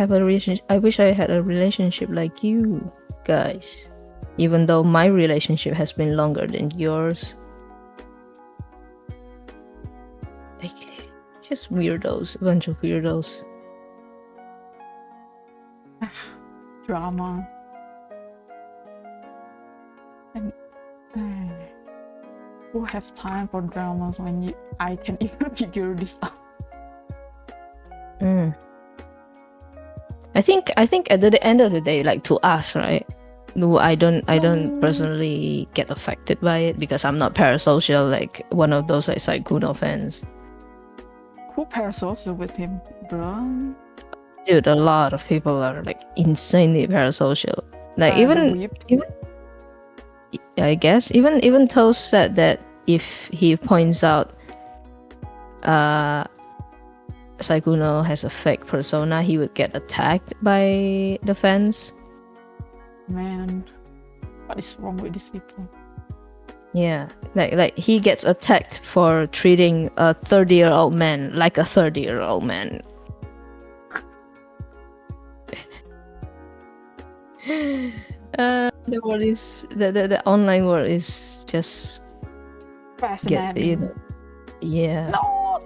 wish I had a relationship like you guys. Even though my relationship has been longer than yours. Like, just weirdos, a bunch of weirdos. Drama. And who have time for dramas when I can even figure this out? I think at the end of the day, like to us, right? No, I don't personally get affected by it because I'm not parasocial like one of those like 𝓒𝓻𝓮𝓭𝓼 fans. Who parasocial with him, bro? Dude, a lot of people are like insanely parasocial. Like even I guess even 𝓒𝓻 said that if he points out 𝓒𝓻𝓮𝓭𝓼 has a fake persona, he would get attacked by the fans. Man, what is wrong with these people? Yeah, like he gets attacked for treating a 30-year-old man like a 30-year-old man. The online world is just fascinating. Yeah. No,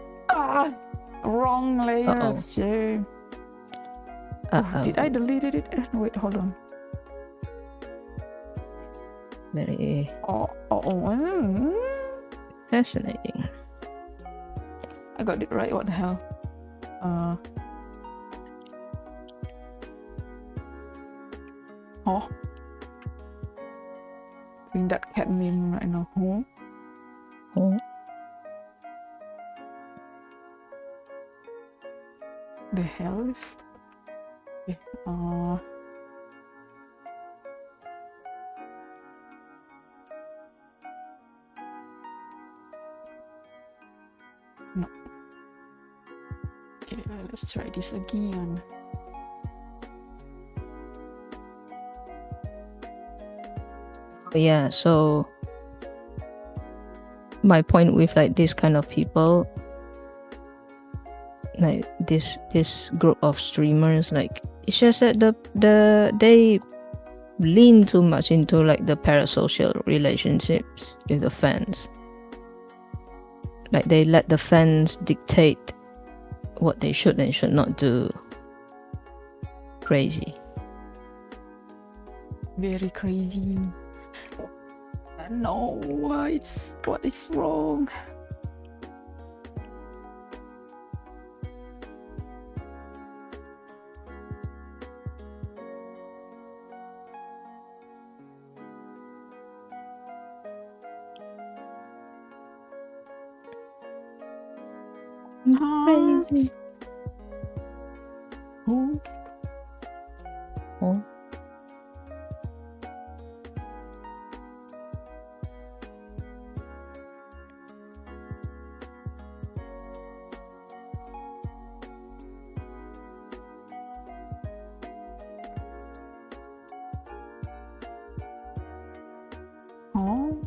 wrong layers. Did I delete it? Wait, hold on. Very fascinating. I got it right. What the hell? Doing that cat meme right now. The hell is? Okay, no. Okay, let's try this again. Yeah, so my point with like this kind of people like this group of streamers, like it's just that they lean too much into like the parasocial relationships with the fans. Like they let the fans dictate what they should and should not do. Crazy. Very crazy. No, what is wrong? Crazy. Oh. Oh. Oh.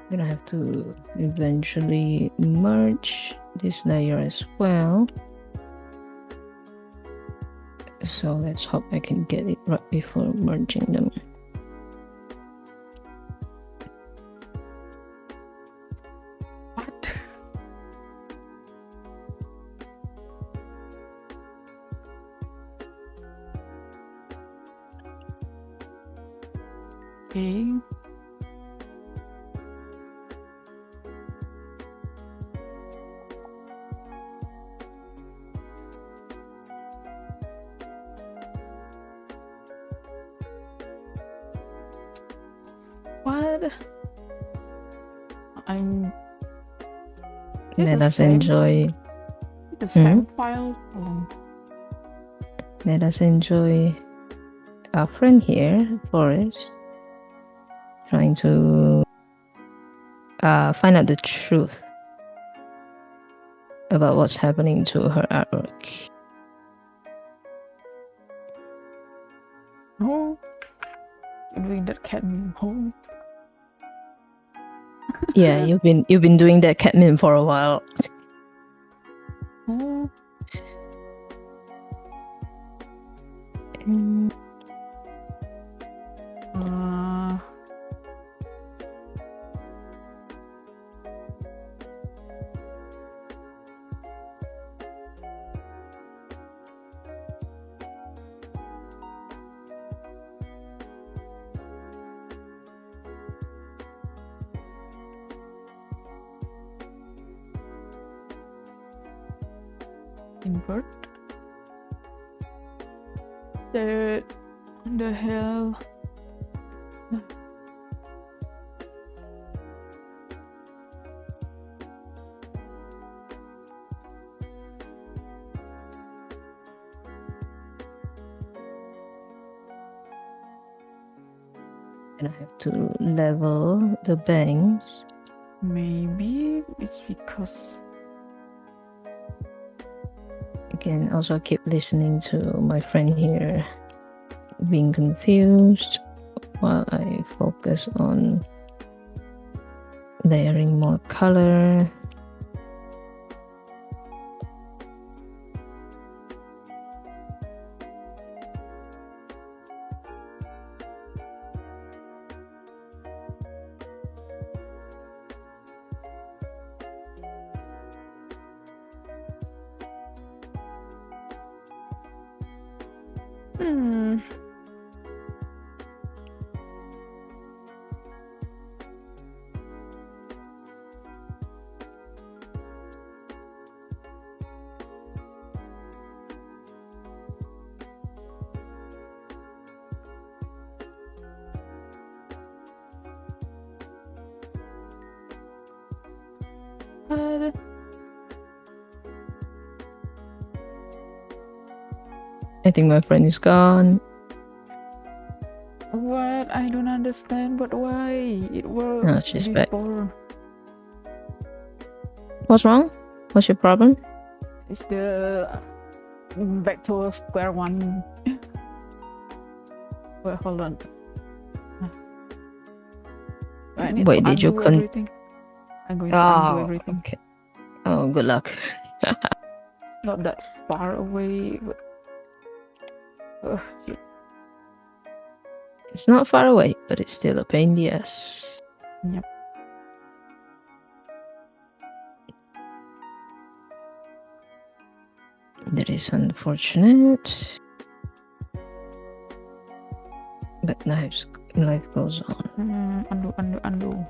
I'm gonna have to eventually merge this layer as well. So let's hope I can get it right before merging them. What? Okay. What? Let us enjoy. The same file. Let us enjoy our friend here, Forest, trying to find out the truth about what's happening to her artwork. Oh, doing that cat meme. Oh. Yeah, you've been doing that cat meme for a while. Oh. Invert. The hell? And I have to level the banks. Maybe it's because I can also keep listening to my friend here being confused while I focus on layering more color. I think my friend is gone. What? I don't understand, but why? It worked No, she's back. before. What's wrong? What's your problem? It's the back to square one. Wait, hold on. I need Wait, to did you undo everything. I'm going to undo Oh, everything. okay. Oh, good luck. Not that far away, but shit. It's not far away, but it's still a pain in the ass. Yep. That is unfortunate. But life goes on. Undo.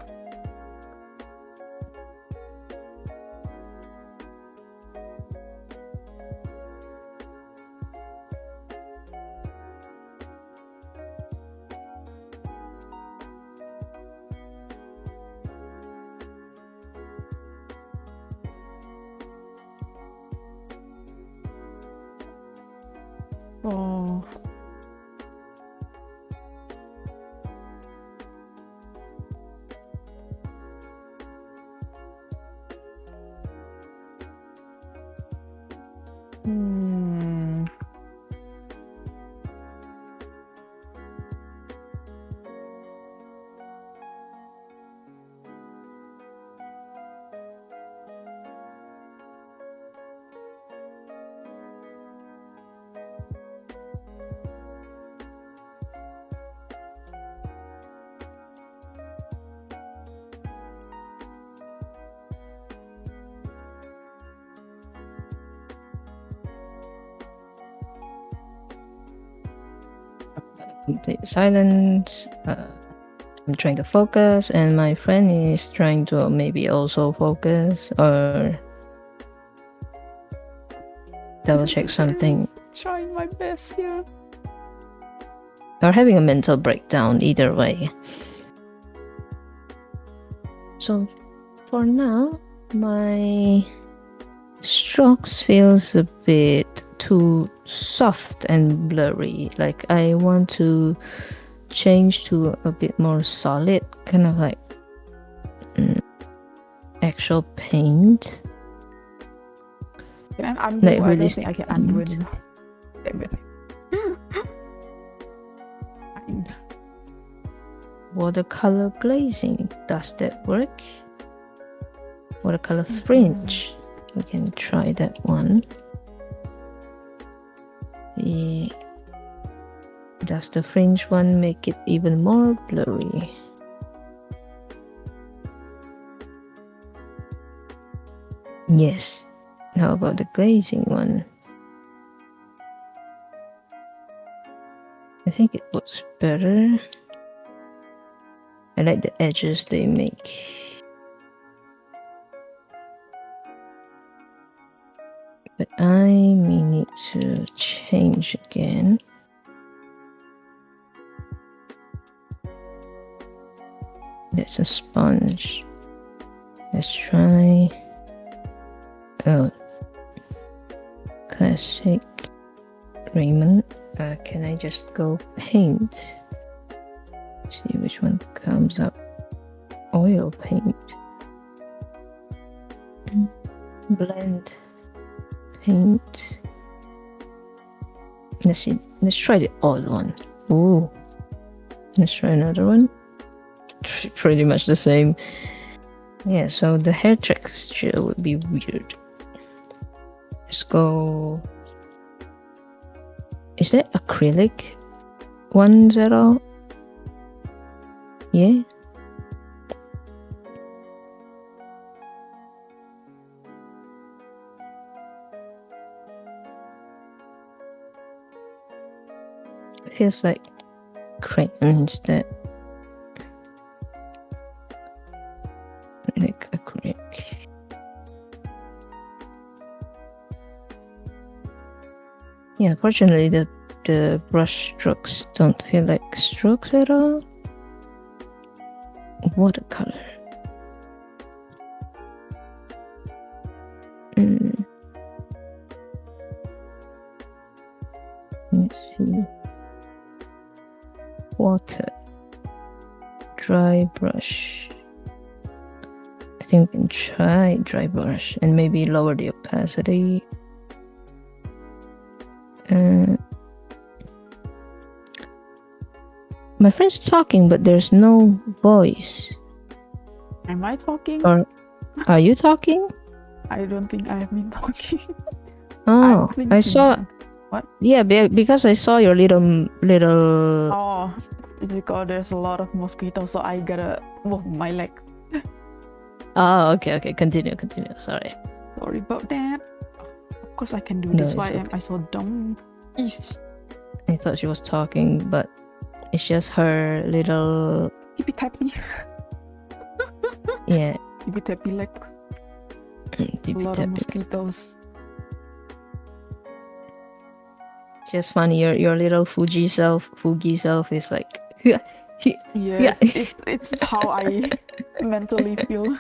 Oh. Complete silence. I'm trying to focus, and my friend is trying to maybe also focus or double check something. Trying my best here. Or having a mental breakdown, either way. So for now, my strokes feels a bit too soft and blurry. Like I want to change to a bit more solid, kind of like actual paint. Can I undo? Like I don't realistic think I can undo it. paint. Damn it. Fine. Watercolor glazing, does that work? Watercolor fringe, we can try that one. Does the fringe one make it even more blurry? Yes. How about the glazing one? I think it looks better. I like the edges they make. But I may need to change again. That's a sponge. Let's try. Oh, classic Raymond. Can I just go paint? See which one comes up. Oil paint. Blend. Paint. Let's see. Let's try the old one. Ooh. Let's try another one. Pretty much the same. Yeah, so the hair texture would be weird. Let's go. Is that acrylic 1.0? Yeah. It feels like crayon instead. Like acrylic. Yeah, fortunately the brush strokes don't feel like strokes at all. Watercolor. Let's see. Water. Dry brush. I think we can try dry brush and maybe lower the opacity. My friend's talking, but there's no voice. Am I talking? Or Are you talking? I don't think I've been talking. Oh, I'm I thinking. saw. What? Yeah, because I saw your little. Oh, it's because there's a lot of mosquitoes, so I gotta move my leg. Oh, okay. Continue. Sorry. Sorry about that. Of course I can do No, this. it's Why am okay. I so dumb? Eesh. I thought she was talking, but it's just her little. Tippy tappy. Yeah. Tippy tappy legs. A lot of mosquitoes. Just funny. Your little Fuji self is like. Yeah, it's how I mentally feel.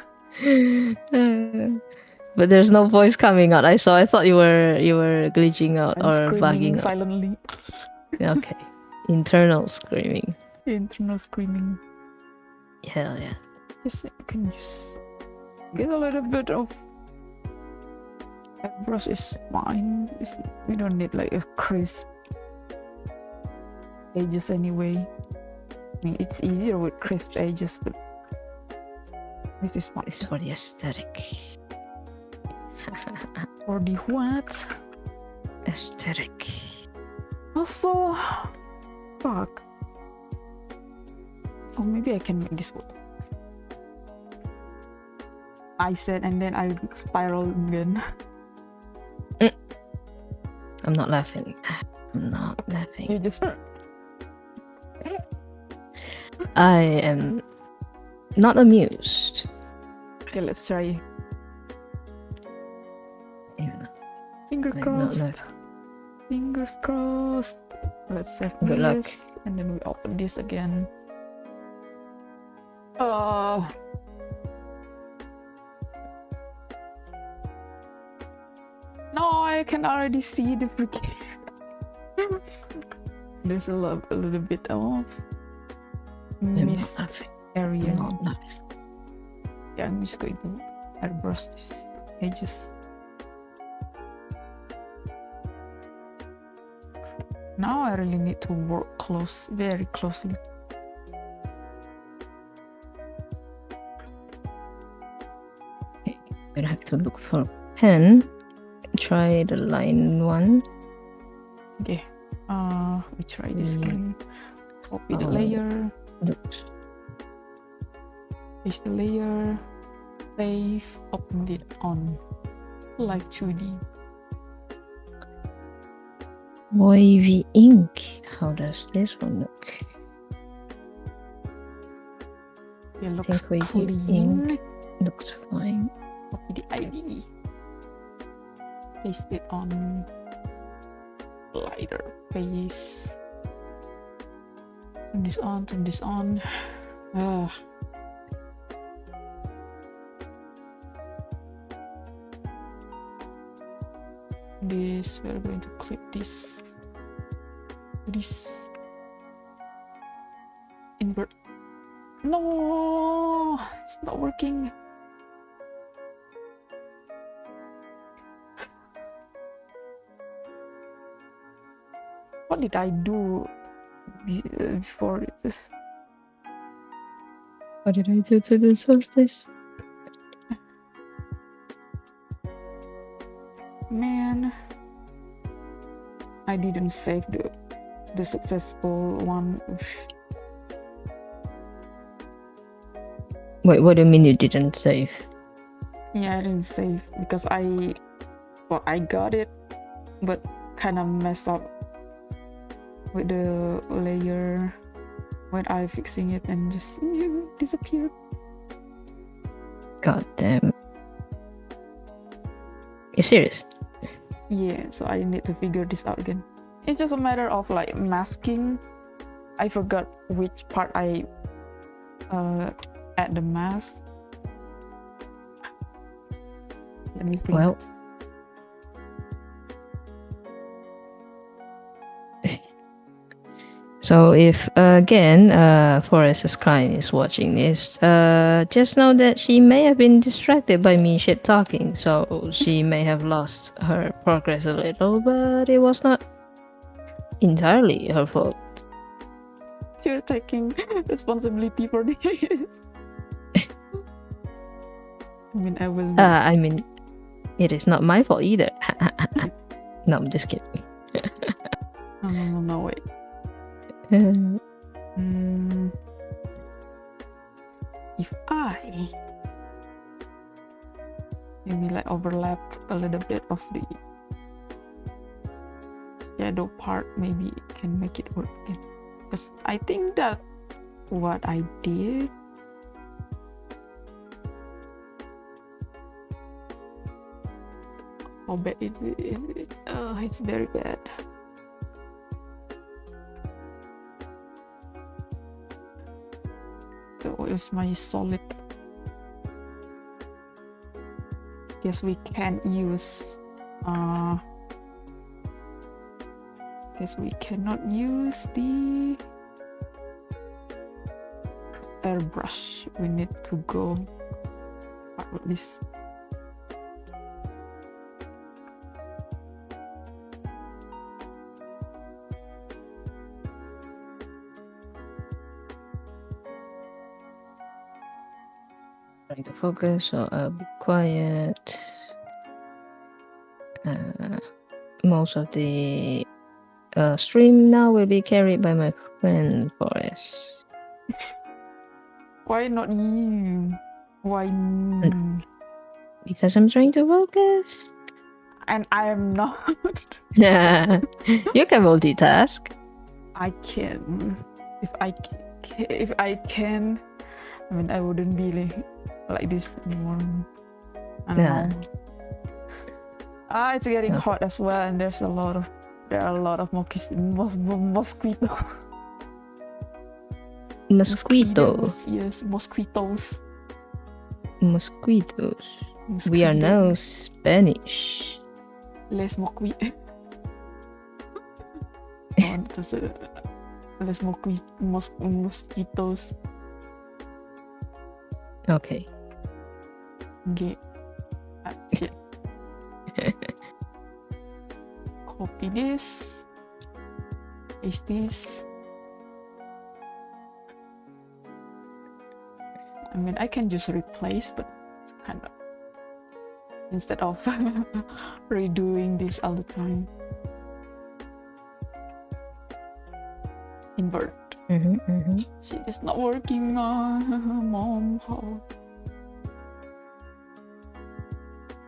But there's no voice coming out. I thought you were glitching out I'm or screaming bugging out. silently. Okay. Internal screaming. Internal screaming. Hell yeah. Yes, I can just get a little bit of airbrush is fine. We don't need like a crisp edges anyway. I mean, it's easier with crisp edges, but this is fine. It's for the aesthetic. For the what? Aesthetic. Also, fuck. Oh, maybe I can make this work. I said, and then I spiral again. I'm not laughing. You just. I am not amused. Okay, let's try. Yeah. Finger I'm not crossed. laughing. Fingers crossed. Let's save Good this, luck. and then we open this again. No, I can already see the freaking. There's a little bit of mist area. I'm not laughing. Yeah, I'm just going to airbrush these edges. Now I really need to work very closely. Okay, I'm gonna have to look for a pen. Try the line one. Okay. We try this again. Copy the Oh. layer. Oops. Paste the layer. Save. Open it on Live 2D. Wavy ink. How does this one look? It looks think wavy clean. ink. Looks fine. Copy the ID. Paste it on lighter face. Turn this on. This, we're going to click this. Invert. No, it's not working. What did I do before this? What did I do to deserve this? Man, I didn't save the successful one. Wait, what do you mean you didn't save? Yeah, I didn't save because I got it, but kind of messed up with the layer when I fixing it and just disappeared. God damn. You serious? Yeah, so I need to figure this out again. It's just a matter of like masking. I forgot which part I add the mask. Let me think. Well, so if again forestn-ArtCh is watching this, just know that she may have been distracted by me shit talking, so she may have lost her progress a little, but it was not entirely her fault. You're taking responsibility for this. I mean, I will. I mean, it is not my fault either. No, I'm just kidding. No, wait. If I maybe like overlapped a little bit of the shadow part, maybe it can make it work again. Because I think that what I did. How bad it is? Oh, it's very bad. So it's my solid. Guess we can't use. Guess we cannot use the airbrush. We need to go with this. Trying to focus, so I'll be quiet. Most of the stream now will be carried by my friend Forest. Why not you? Why me? Because I'm trying to focus. And I am not. You can multitask. I can. If I can, I mean, I wouldn't be like this anymore. I don't know. It's getting hot as well, and there are a lot of mosquitoes. Mosquitoes. Yes, mosquitoes. Mosquitoes. We are now Spanish. Les mosquitos. Les mosquitos. Okay. Okay. Shit. Copy this. Paste this. I mean, I can just replace, but it's kind of instead of redoing this all the time. Invert. Shit, it's not working. Mom. How?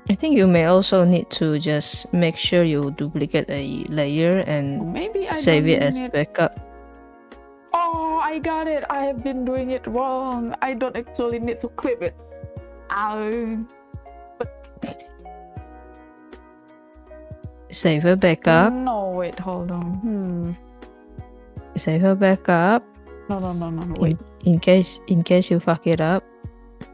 I think you may also need to just make sure you duplicate a layer and maybe I save it as backup. Oh, I got it. I have been doing it wrong. I don't actually need to clip it. Save a backup. No, wait, hold on. Save a backup. No, wait. In case you fuck it up.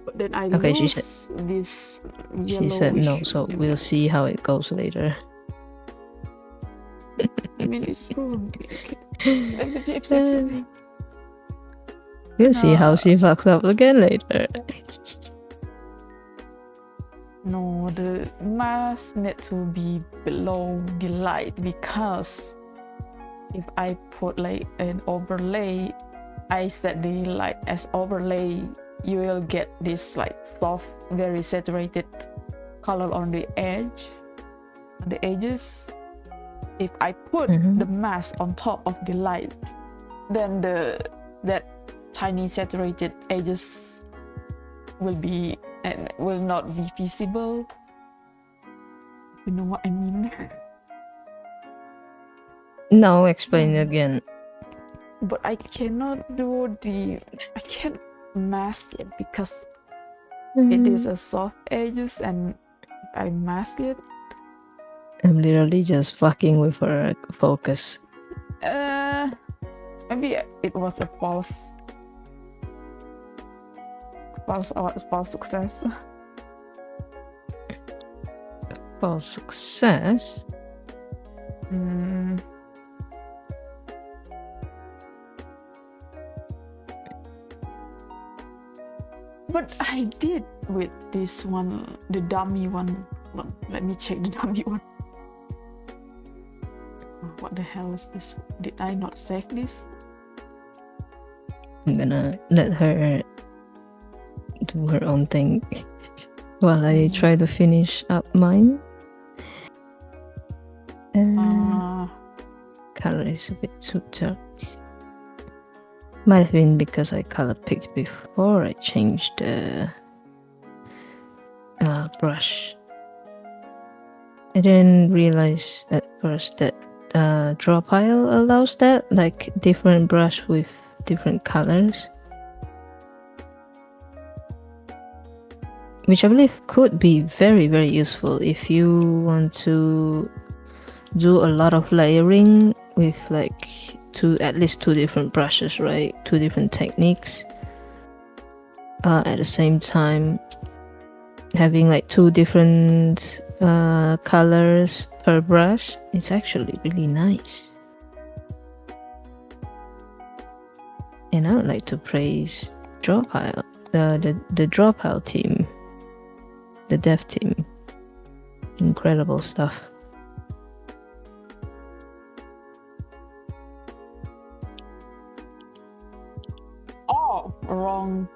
But then I okay, lose this. She said no, so we'll see how it goes later. I mean, it's true. We'll see how she fucks up again later. No, the mask need to be below the light, because if I put like an overlay, I set the light as overlay, you will get this like soft, very saturated color on the edges. If I put the mask on top of the light, then that tiny saturated edges will not be visible. You know what I mean? No, explain again. But I cannot I can't mask it because it is a soft edges, and if I mask it, I'm literally just fucking with her focus. Maybe it was a false success. False success? But I did with this one, the dummy one. Let me check the dummy one. What the hell is this? Did I not save this? I'm gonna let her do her own thing. while I try to finish up mine. Color is a bit too dark. Might have been because I color picked before I changed the brush. I didn't realize at first that draw pile allows that, like different brush with different colors, which I believe could be very, very useful if you want to do a lot of layering with like at least two different brushes, right? Two different techniques. At the same time, having like two different colors per brush, it's actually really nice. And I would like to praise Drawpile, the Drawpile team, the dev team. Incredible stuff. Oh, wrong.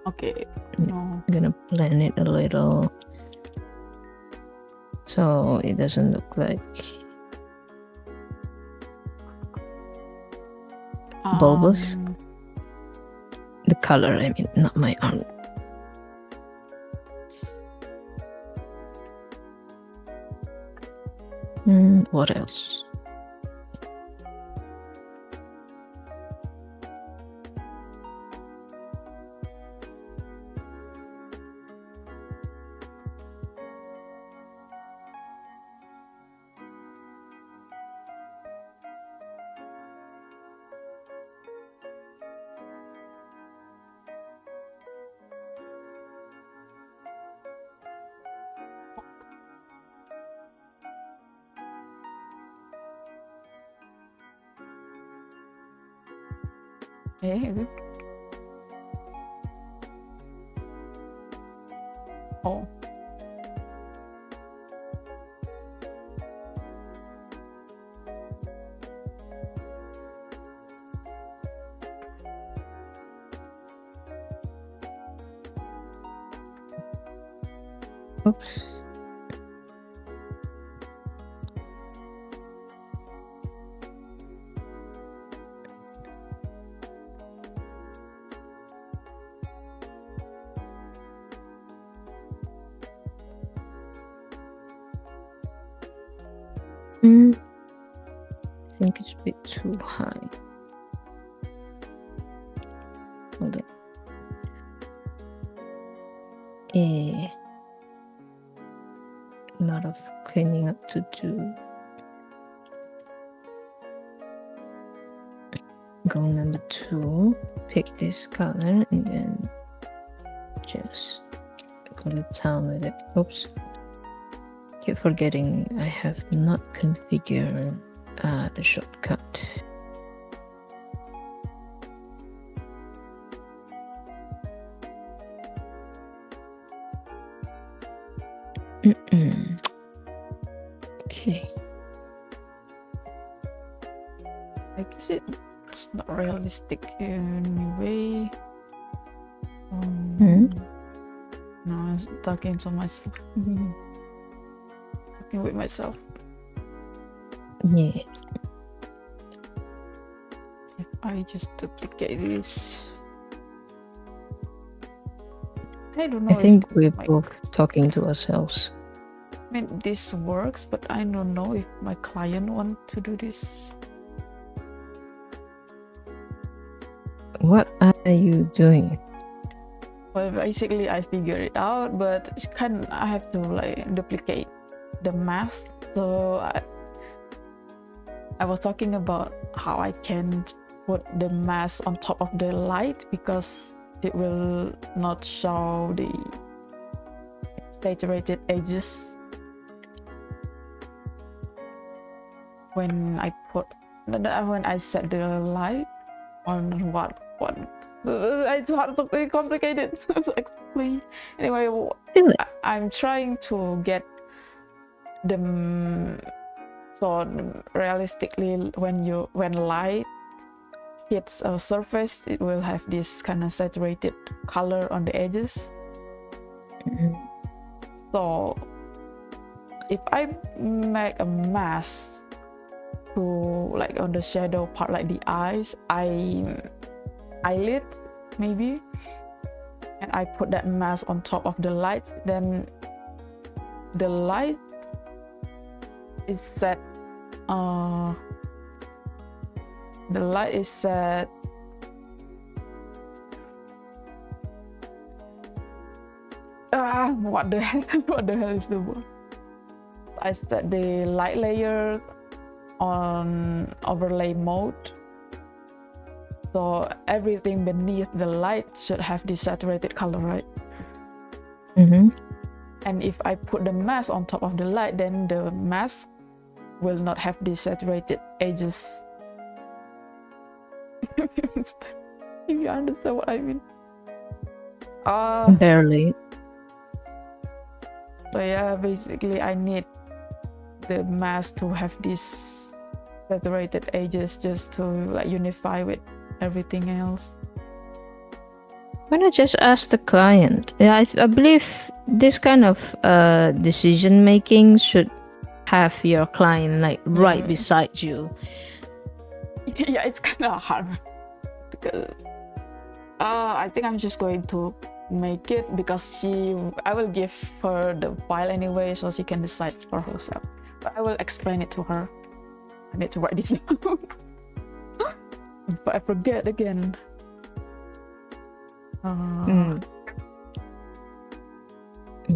Okay, no. I'm gonna blend it a little so it doesn't look like bulbous. The color, I mean, not my arm. What else? Okay. Oh. Oops. I think it's a bit too high. Hold on. A lot of cleaning up to do. Go number 2, pick this color and then just go to town with it. Oops. Keep forgetting I have not configured the shortcut. Okay. I guess it's not realistic anyway. No, I'm talking to myself. Talking with myself. Yeah. If I just duplicate this, I don't know. I think we're both talking to ourselves. I mean, this works, but I don't know if my client wants to do this. What are you doing? Well, basically, I figured it out, but it's I have to like duplicate the mask. So I was talking about how I can put the mask on top of the light because it will not show the saturated edges when I set the light on what it's hard to complicated to explain. Anyway, I'm trying to get the so realistically when light hits a surface, it will have this kind of saturated color on the edges. So if I make a mask to like on the shadow part, like the eyes, eyelid maybe, and I put that mask on top of the light, then the light is set what the hell is the word? I set the light layer on overlay mode, so everything beneath the light should have the saturated color, right? And if I put the mask on top of the light, then the mask will not have the saturated edges. If you understand what I mean. Barely. So yeah, basically I need the mask to have these saturated edges just to like unify with everything else. Why not just ask the client? Yeah, I believe this kind of decision making should have your client like right beside you. Yeah, it's kind of hard because I think I'm just going to make it because I will give her the file anyway, so she can decide for herself. But I will explain it to her. I need to write this down. But I forget again.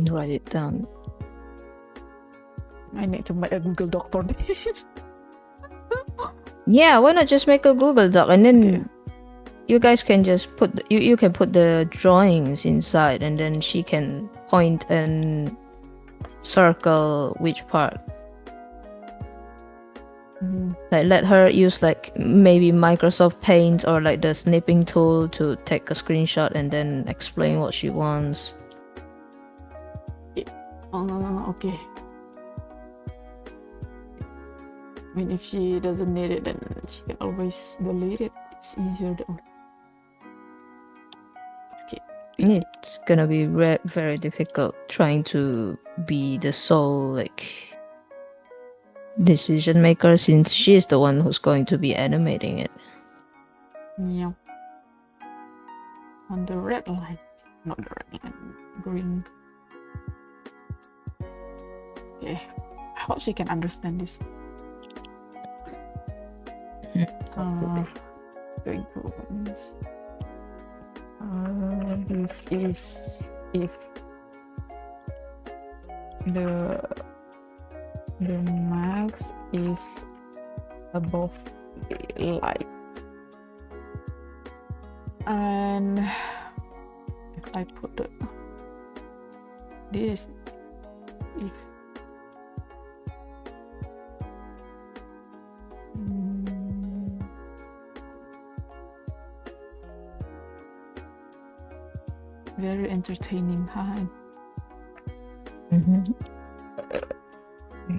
Write it down. I need to make a Google Doc for this. Yeah, why not just make a Google Doc and then you guys can just put you can put the drawings inside, and then she can point and circle which part. Like let her use like maybe Microsoft Paint or like the snipping tool to take a screenshot and then explain what she wants. Okay. I mean, if she doesn't need it, then she can always delete it. It's easier though. Okay. It's gonna be very difficult trying to be the sole like decision maker, since she's the one who's going to be animating it. Yeah. On the red line, not the red line, green. Okay, I hope she can understand this. Going to open this. This is if the max is above the light, and if I put this, if very entertaining, huh?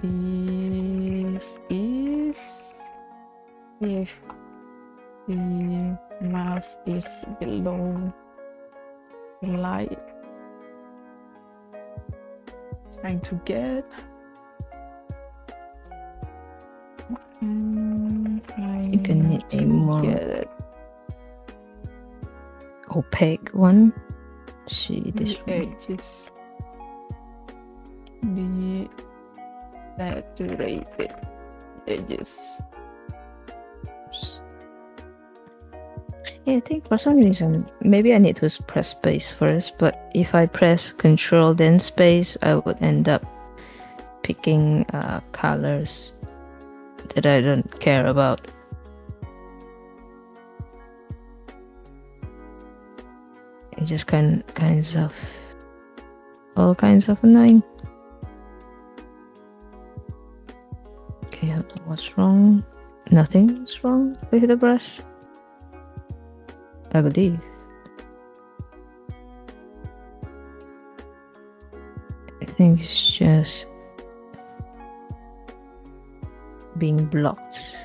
This is if the mask is below the light. Trying to get you can need a more opaque one. See this one. Edges, the saturated edges. Yeah, I think for some reason maybe I need to press space first, but if I press Control then space, I would end up picking colors that I don't care about. It just all kinds of annoying. Okay, what's wrong? Nothing's wrong with the brush, I believe. I think it's just being blocked.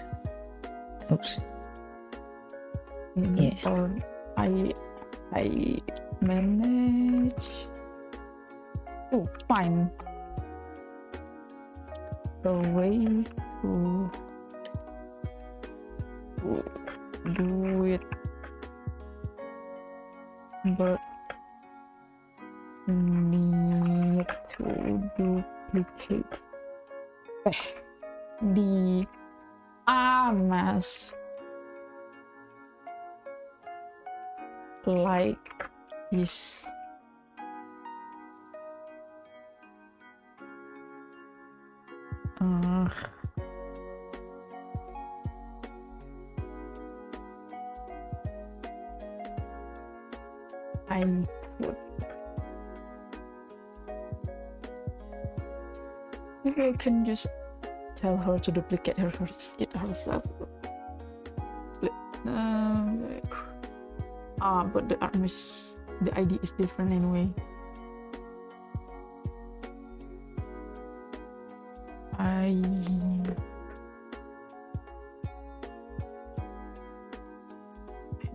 Oops. Yeah. Or I manage Oh, fine. The way to do it, but need to duplicate the arms like this. I put. Maybe I can just tell her to duplicate it herself. But the arms, the ID is different anyway.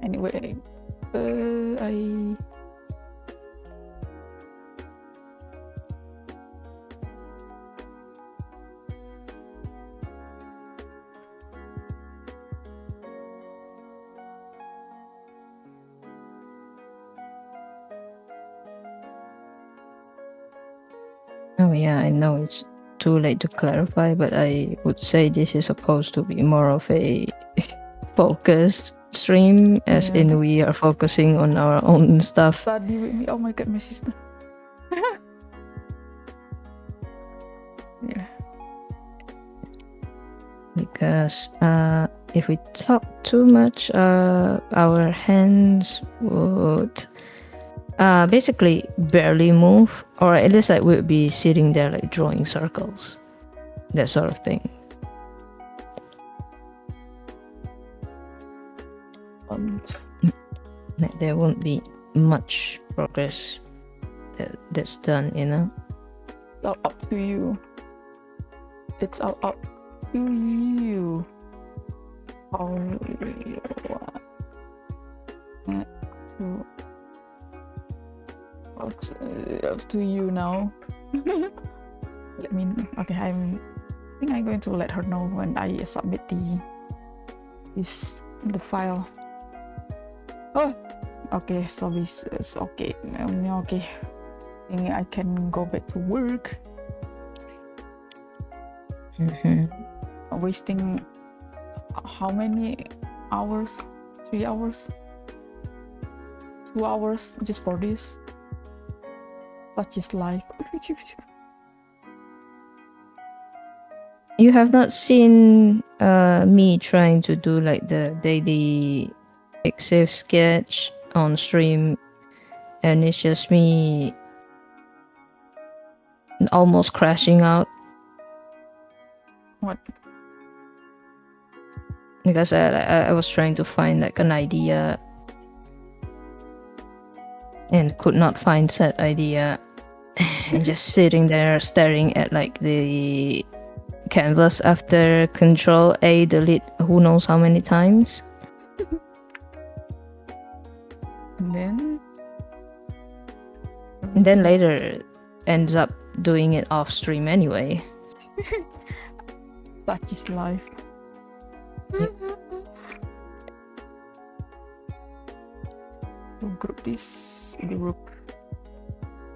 Anyway, Oh yeah, I know it's too late to clarify, but I would say this is supposed to be more of a focused stream, as in we are focusing on our own stuff. Study with me. Oh my god, my sister. Yeah. Because if we talk too much, our hands would basically barely move, or at least like we'd be sitting there like drawing circles, that sort of thing. There won't be much progress that's done, you know. It's all up to you. It's all up to you. How you want to. It's up to you now. Let me. Okay, I think I'm going to let her know when I submit the file. Oh, okay. So this is okay. Okay. I think I can go back to work. Wasting how many hours? 3 hours? 2 hours just for this? Such is life. You have not seen me trying to do like the daily save sketch on stream, and it's just me almost crashing out. What? Because I was trying to find like an idea and could not find said idea, and just sitting there staring at like the canvas after 𝓒𝓻 delete who knows how many times. And then later ends up doing it off stream anyway. Such is life. Yeah. So group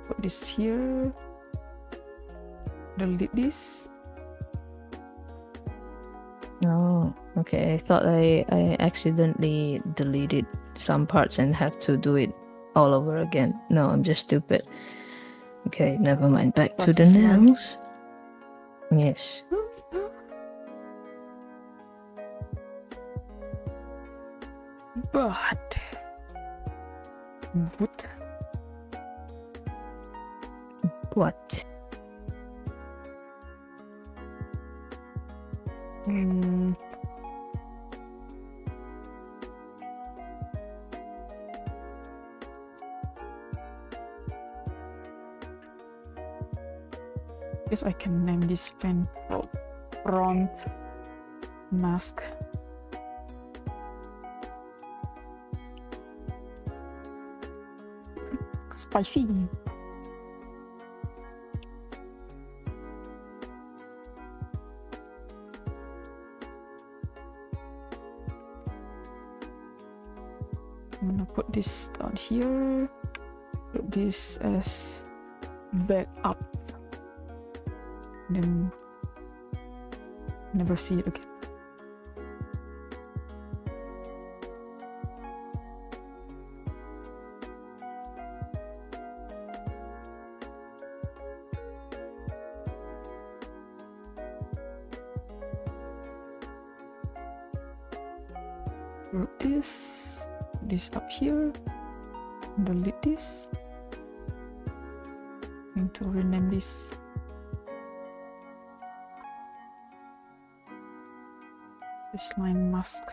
put this here, delete this. Oh, okay. I thought I accidentally deleted some parts and have to do it all over again. No, I'm just stupid. Okay, never mind. Back to the nails. Yes. But What? Guess I can name this pen front mask. Spicy. this down here. Put this as back up. Then never see it again. Put this up here. Delete this. I'm going to rename this line mask.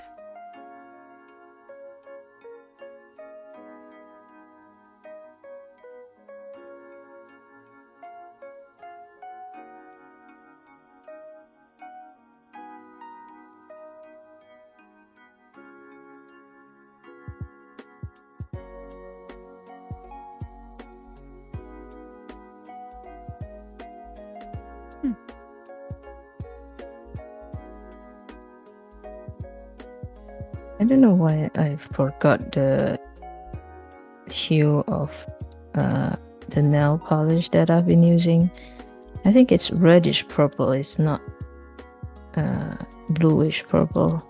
I don't know why I forgot the hue of the nail polish that I've been using. I think it's reddish purple. It's not bluish purple.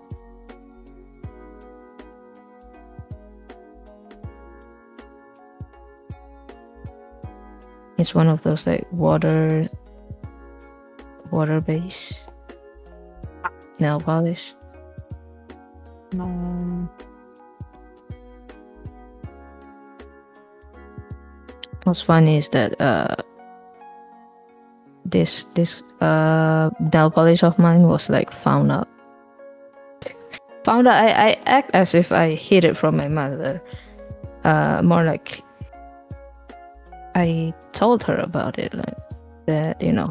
It's one of those like water based nail polish. No. What's funny is that this nail polish of mine was like found out. I act as if I hid it from my mother. More like I told her about it, like that, you know,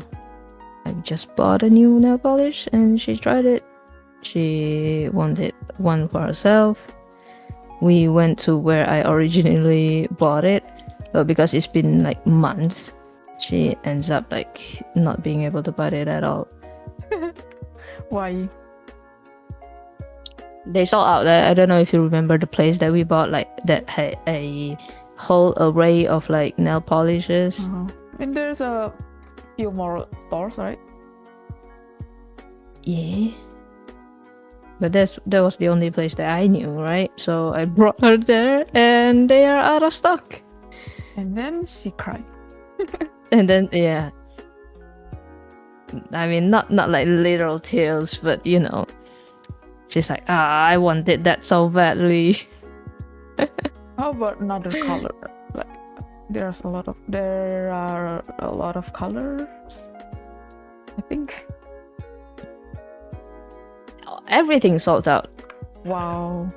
I just bought a new nail polish and she tried it. She wanted one for herself. We went to where I originally bought it, but because it's been like months, she ends up like not being able to buy it at all. Why? They sold out. I don't know if you remember the place that we bought, like that had a whole array of like nail polishes. And there's a few more stores, right? Yeah. But that was the only place that I knew, right? So I brought her there and they are out of stock. And then she cried. And then, yeah. I mean, not like literal tears, but you know. She's like, I wanted that so badly. How about another color? Like, there are a lot of colors, I think. Everything sold out. Wow.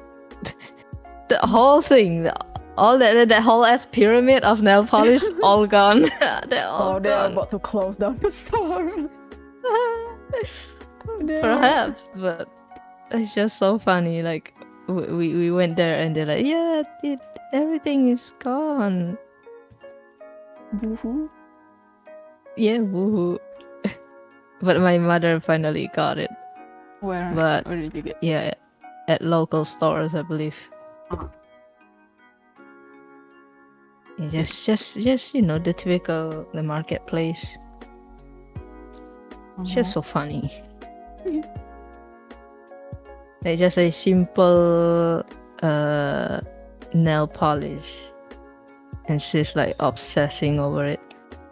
The whole thing, all that whole ass pyramid of nail polish, all gone. They're all they're gone. about to close down the store. Perhaps, but it's just so funny. Like we went there and they're like, yeah, everything is gone. Boo-hoo. Yeah, woohoo. But my mother finally got it. Where did you get? Yeah, at local stores, I believe. Yeah, just you know, the typical the marketplace. It's just so funny. Like just a simple nail polish, and she's like obsessing over it.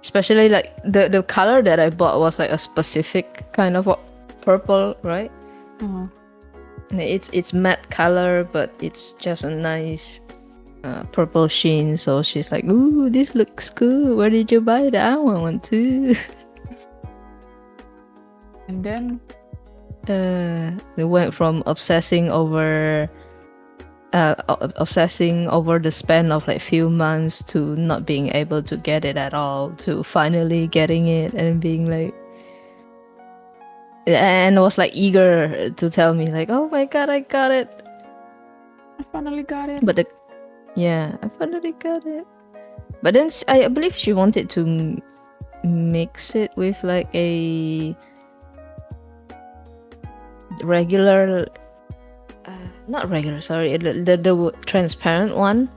Especially like the color that I bought was like a specific kind of purple, right? It's matte color, but it's just a nice purple sheen. So she's like, "Ooh, this looks cool. Where did you buy that? I want one too." And then they went from obsessing over the span of like few months to not being able to get it at all to finally getting it and being like, and was like eager to tell me like, oh my god, I got it. I finally got it. But I finally got it. But then I believe she wanted to mix it with like a regular, not regular, sorry, the transparent one,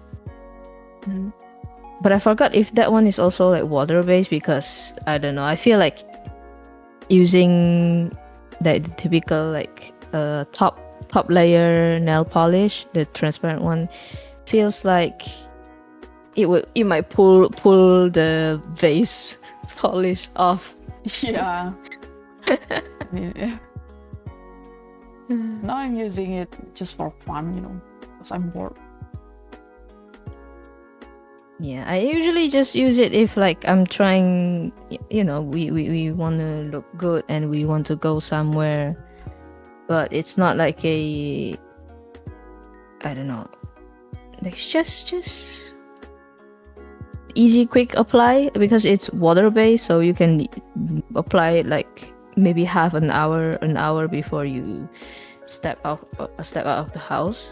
Mhm. But I forgot if that one is also like water based, because I don't know. I feel like using the typical like top layer nail polish, the transparent one, feels like it might pull the base polish off. Yeah. Yeah. Now I'm using it just for fun, you know, because I'm bored. Yeah, I usually just use it if like I'm trying, you know, we want to look good and we want to go somewhere, but it's not like a, I don't know, like just easy quick apply, because it's water based, so you can apply it like maybe half an hour before you step out of the house,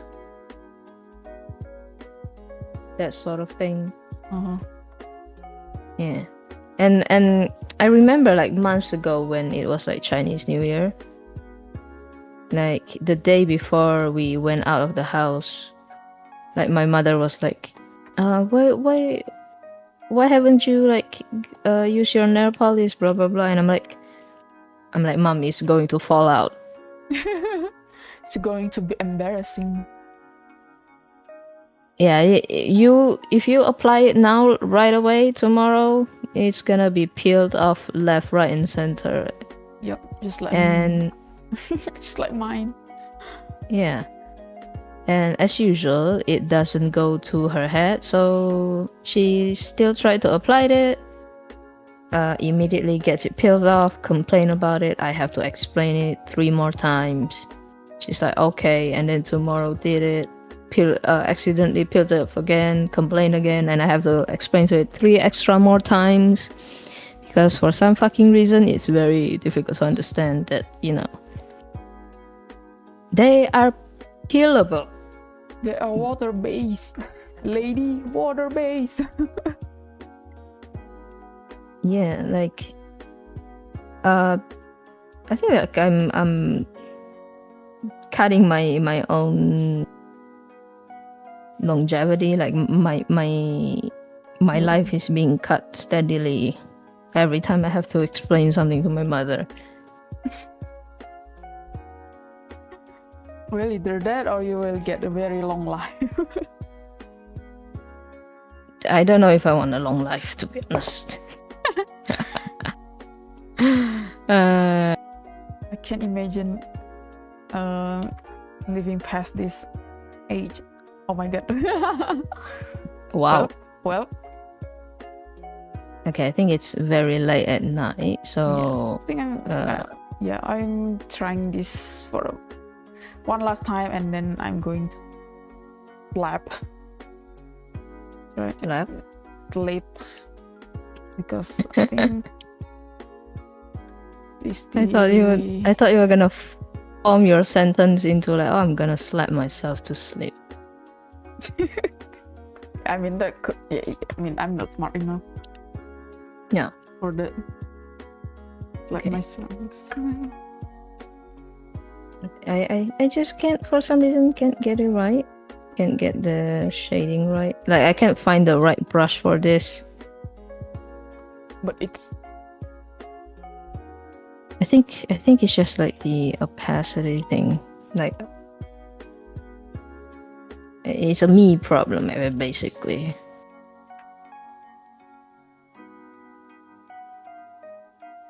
that sort of thing. Uh-huh. Yeah. And I remember like months ago when it was like Chinese New Year, like the day before we went out of the house, like my mother was like, why haven't you like use your nail polish, blah blah blah, and I'm like, Mom, it's going to fall out. It's going to be embarrassing. Yeah, if you apply it now right away, tomorrow it's gonna be peeled off left, right, and center. Yep, just like And just like mine. yeah, and as usual, it doesn't go to her head, so she still tried to apply it. Immediately gets it peeled off, complain about it. I have to explain it 3 more times. She's like, okay, and then tomorrow did it. Accidentally peeled it off again, complain again, and I have to explain to it 3 extra more times, because for some fucking reason it's very difficult to understand that, you know, they are peelable. They are water based. Lady, water based. Yeah, like I feel like I'm cutting my own longevity, like my life is being cut steadily every time I have to explain something to my mother. Well, either that or you will get a very long life. I don't know if I want a long life, to be honest. I can't imagine living past this age. Oh my god. Wow. Well, Okay, I think it's very late at night, so I think I'm trying this for one last time, and then I'm going to sleep because I think I thought you were gonna form your sentence into like, oh, I'm gonna slap myself to sleep. I mean that could, yeah, I mean I'm not smart enough. Yeah. For that, like myself. I just can't, for some reason, can't get it right. Can't get the shading right. Like I can't find the right brush for this. But it's. I think it's just like the opacity thing. Like it's a me problem, basically.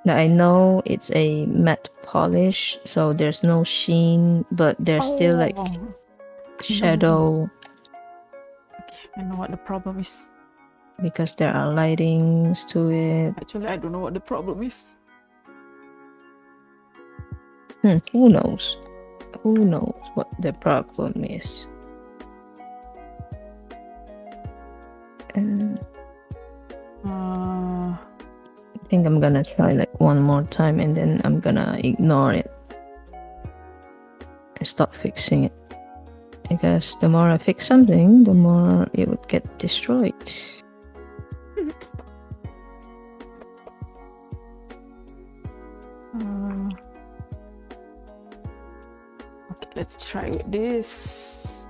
Now, I know it's a matte polish, so there's no sheen, but there's still like shadow. Okay, I know what the problem is. Because there are lightings to it. Actually, I don't know what the problem is. Who knows? Who knows what the problem is? I think I'm gonna try like one more time, and then I'm gonna ignore it and stop fixing it. Because the more I fix something, the more it would get destroyed. Okay, let's try this.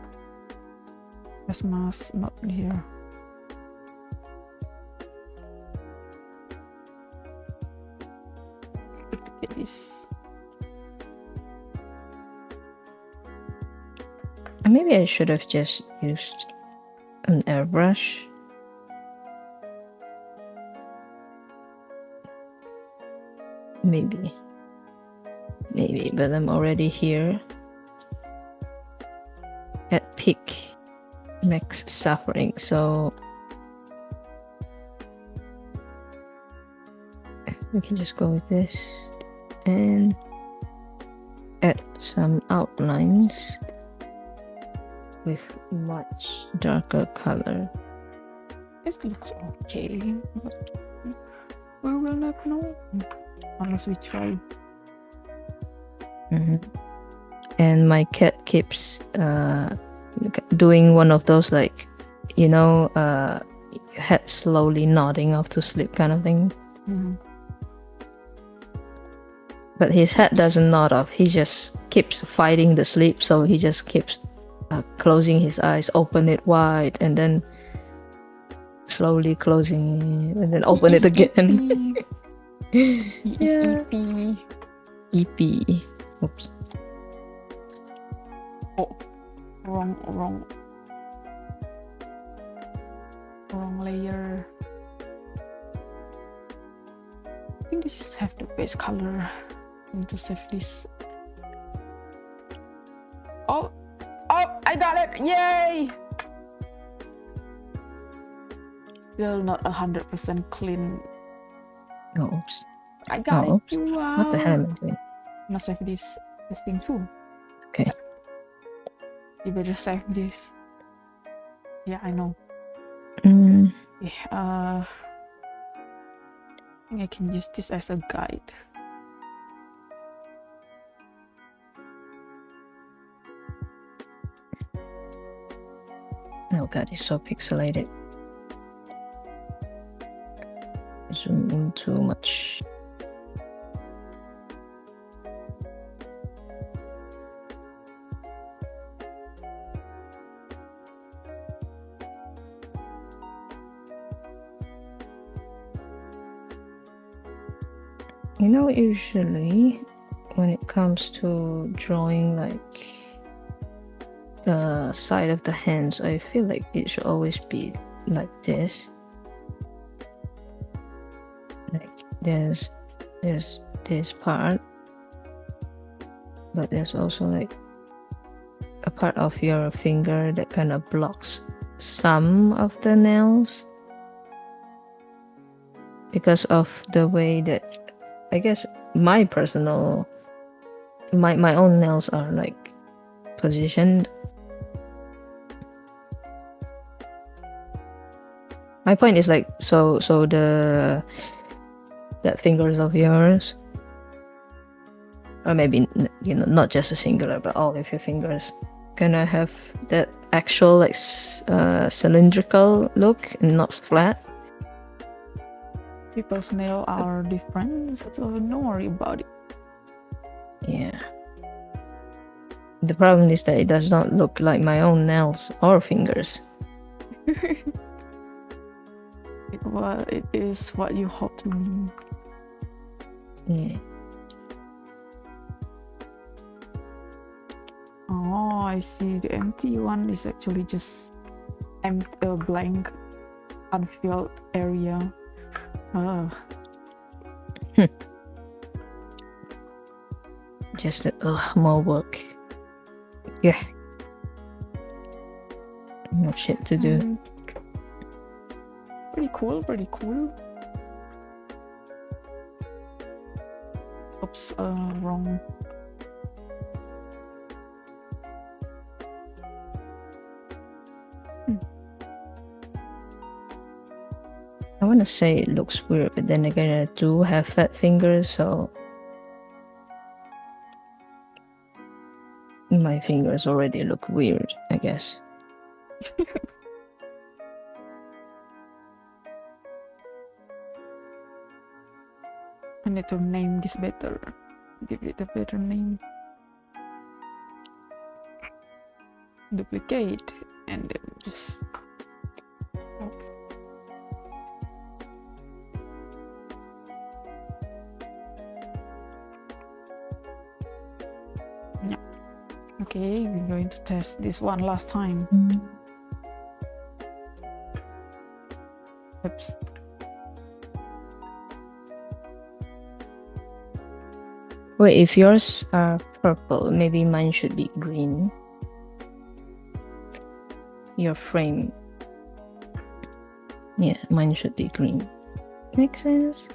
Christmas not here. duplicate this. Maybe I should have just used an airbrush. Maybe, but I'm already here at peak max suffering, so we can just go with this and add some outlines with much darker color. This looks okay, but we will not know unless we try. And my cat keeps doing one of those, like, you know, head slowly nodding off to sleep kind of thing. But his head doesn't nod off. He just keeps fighting the sleep, so he just keeps closing his eyes, open it wide, and then slowly closing it, and then open it again. He is EP. EP. Oops. Oh, wrong layer. I think this is have the base color. I need to save this. Oh, I got it! Yay! Still not 100% clean. Oops. I got Oops. it! Wow! What the hell am I doing? I'm gonna save this thing too. Okay. You better save this. Yeah, I know. Yeah, I think I can use this as a guide. Oh god, it's so pixelated. Zoom in too much. You know, usually when it comes to drawing like the side of the hands, I feel like it should always be like this. Like there's this part, but there's also like a part of your finger that kind of blocks some of the nails because of the way that, I guess, my own nails are like positioned. My point is like, so that fingers of yours, or maybe, you know, not just a singular, but all of your fingers gonna have that actual like cylindrical look and not flat. People's nails are different, so don't worry about it. Yeah. The problem is that it does not look like my own nails or fingers. It is what you hope to mean. Yeah. Oh, I see. The empty one is actually just a blank, unfilled area. Just more work. Yeah. More shit to do. Pretty cool, pretty cool. Oops, wrong. I want to say it looks weird, but then again, I do have fat fingers, so my fingers already look weird, I guess. I need to name this better. Give it a better name. Duplicate and then just. Okay, we're going to test this one last time. Oops. Wait, if yours are purple, maybe mine should be green. Your frame. Yeah, mine should be green. Makes sense.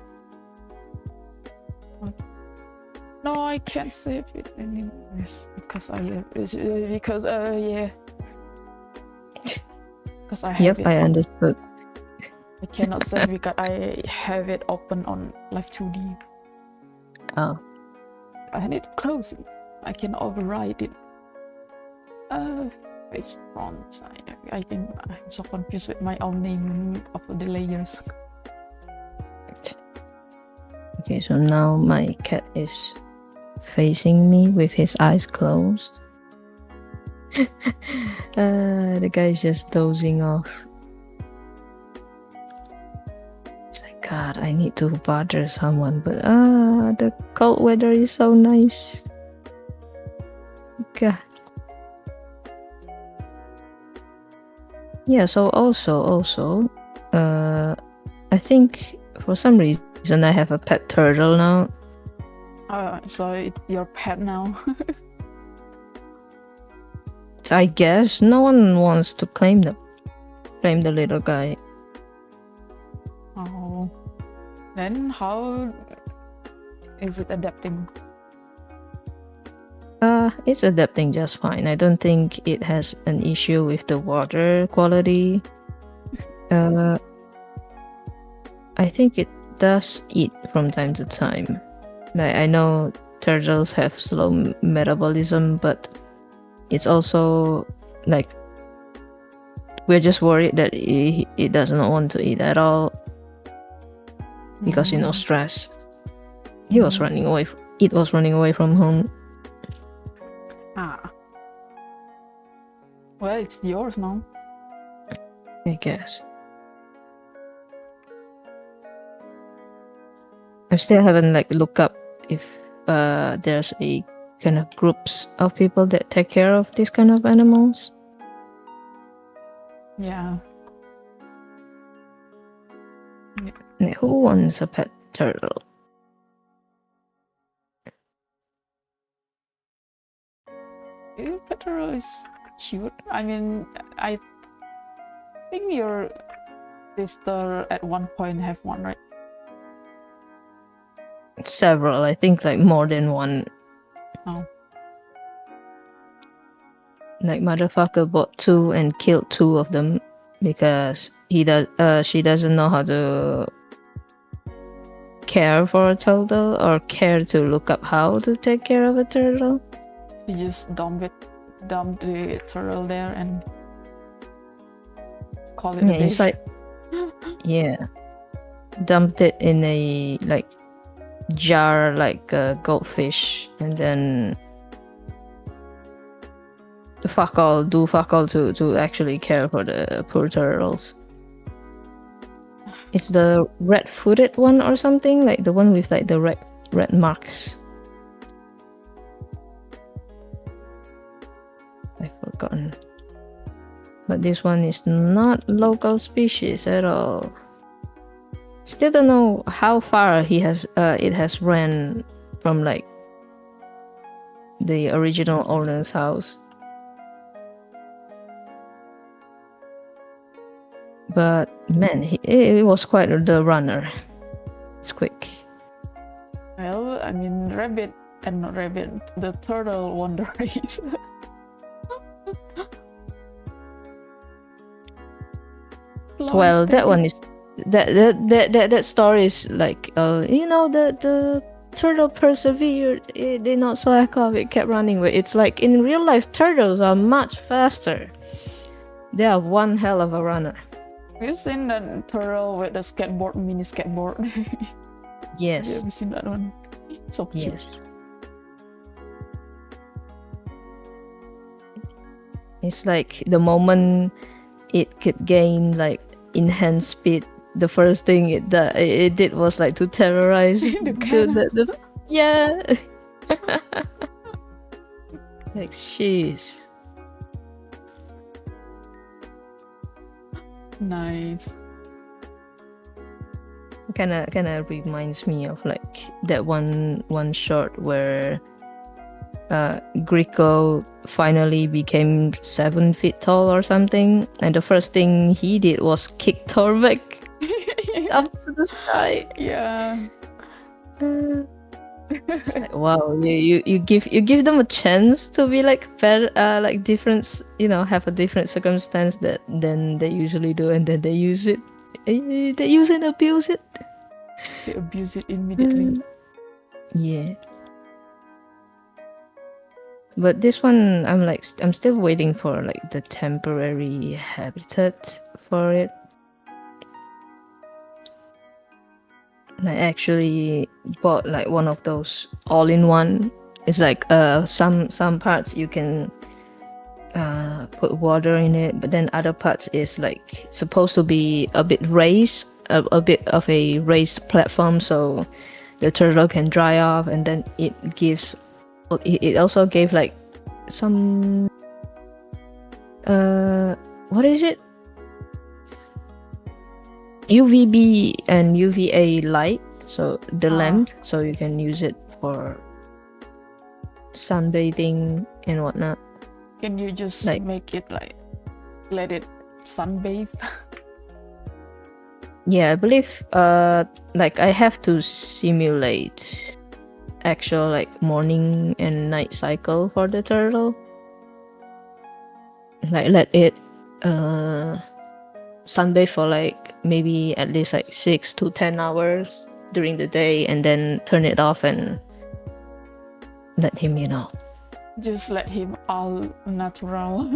No, I can't save it anymore. Yes, because yeah. Because I have Yep, it. I understood. I cannot save because I have it open on Live 2D. Oh. I need to close it. I can override it. Face front. I think I'm so confused with my own name of the layers. Okay, so now my cat is facing me with his eyes closed. The guy's just dozing off. It's like, God, I need to bother someone, but the cold weather is so nice. God. Yeah, so also, I think for some reason I have a pet turtle now. So it's your pet now. I guess no one wants to claim the little guy. Oh, then how is it adapting? It's adapting just fine. I don't think it has an issue with the water quality. I think it does eat from time to time. Like, I know turtles have slow metabolism, but it's also like we're just worried that it does not want to eat at all because stress. He was running away. It was running away from home. Well, it's yours now. I guess. I still haven't looked up if there's a kind of groups of people that take care of these kind of animals. Yeah. Like, who wants a pet turtle? Pet turtle is cute. I mean, I think your sister at one point have one, right? Several, I think, more than one. Oh. Motherfucker bought 2 and killed 2 of them because she doesn't know how to care for a turtle or care to look up how to take care of a turtle. You just dump the turtle there and call it a day. It's yeah, dumped it in a jar like a goldfish, and then do fuck all to actually care for the poor turtles. It's the red-footed one or something, the one with the red marks. I've forgotten. But this one is not local species at all. Still don't know how far it has ran from the original owner's house. But man, it was quite the runner. It's quick. Well, I mean, the turtle won the race. Well, that one is that story is the turtle persevered. It did not slack off. It kept running. But it's in real life, turtles are much faster. They are one hell of a runner. Have you seen that turtle with the mini skateboard? Yes. Have you seen that one? So cute. Yes. It's the moment it could gain enhanced speed, the first thing it did was to terrorize the yeah. Like, jeez. Nice. Kind of reminds me of like that one shot where Greco finally became 7 feet tall or something, and the first thing he did was kick Torvik up to the sky. Yeah. It's like, wow, you give them a chance to be like better, like different, have a different circumstance than they usually do, and then they use it. They use and abuse it. They abuse it immediately. Yeah. But this one, I'm still waiting for like the temporary habitat for it. I actually bought like one of those all-in-one. It's like some parts you can put water in it, but then other parts is like supposed to be a bit raised, a bit of a raised platform, so the turtle can dry off, and then it also gave like some what is it? UVB and UVA light, so the lamp, so you can use it for sunbathing and whatnot. Can you just like, make it like let it sunbathe? Yeah, I believe like I have to simulate actual like morning and night cycle for the turtle. Like let it sunbathe for like maybe at least like 6 to 10 hours during the day, and then turn it off and let him, Just let him all natural.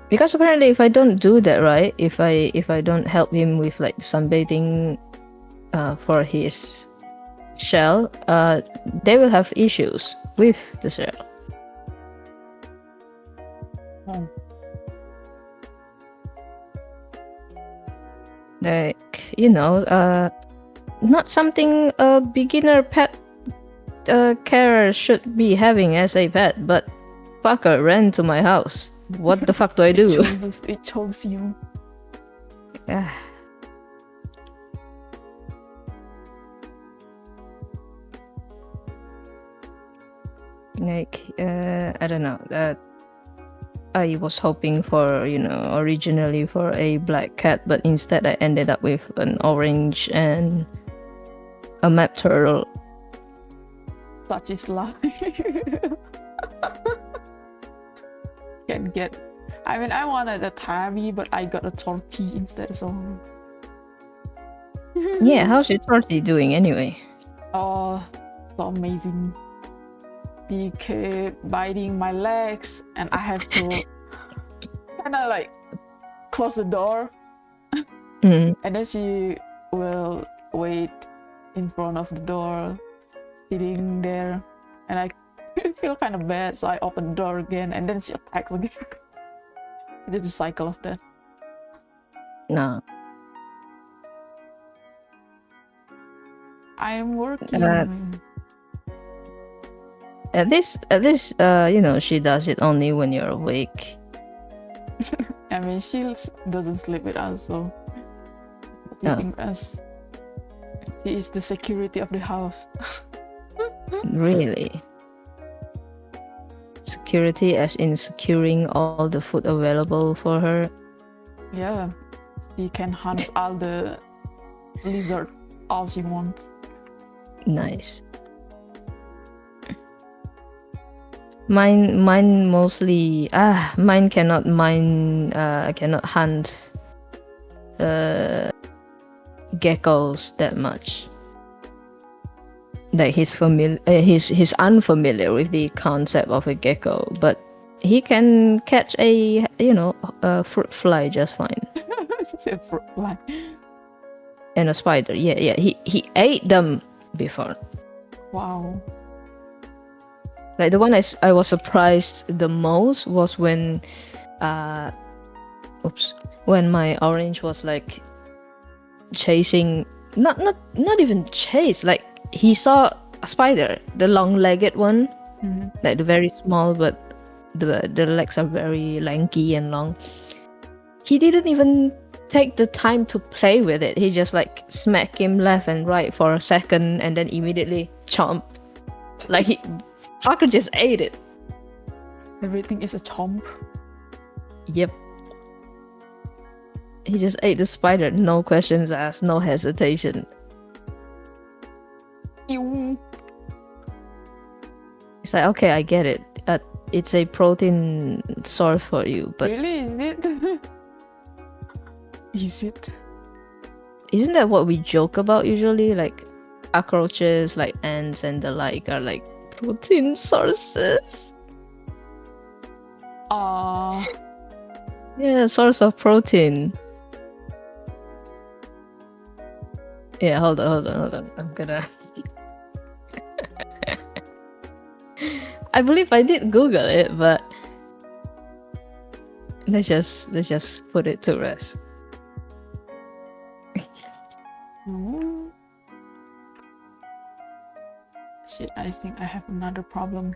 Because apparently if I don't do that, right, if I don't help him with like sunbathing for his shell, they will have issues with the shell. Oh. Like, not something a beginner pet carer should be having as a pet, but fucker ran to my house. What the fuck do I do? It chose you. Like, I don't know. I was hoping for, originally for a black cat, but instead I ended up with an orange and a map turtle. Such is life. Can get. I mean, I wanted a tabby, but I got a tortie instead. So. Yeah, how's your tortie doing anyway? Oh, so amazing. He kept biting my legs, and I have to kind of like close the door, and then she will wait in front of the door, sitting there, and I feel kind of bad, so I open the door again, and then she attacks again. It's a cycle of that. No. I am working. At least, she does it only when you're awake. I mean, she doesn't sleep with us, so sleeping with us. She is the security of the house. Really? Security as in securing all the food available for her? Yeah, she can hunt all the lizard all she wants. Nice. Mine mostly mine cannot hunt geckos that much. Like he's unfamiliar with the concept of a gecko, but he can catch a fruit fly just fine. A fruit fly. And a spider. Yeah. He ate them before. Wow. Like the one I was surprised the most was when my orange was like chasing, not even chase, like he saw a spider, the long-legged one, Mhm. like the very small, but the legs are very lanky and long. He didn't even take the time to play with it. He just like smacked him left and right for a second and then immediately chomp. Like fucker just ate it. Everything is a chomp. Yep. He just ate the spider, no questions asked, no hesitation. Ew. It's like, okay, I get it. It's a protein source for you, but Really, is it? Is it? isn't that what we joke about usually? Like cockroaches, like ants and the like are like protein sources. Yeah, source of protein. Yeah, hold on. I'm gonna. I believe I did Google it, but let's just put it to rest. Shit, I think I have another problem.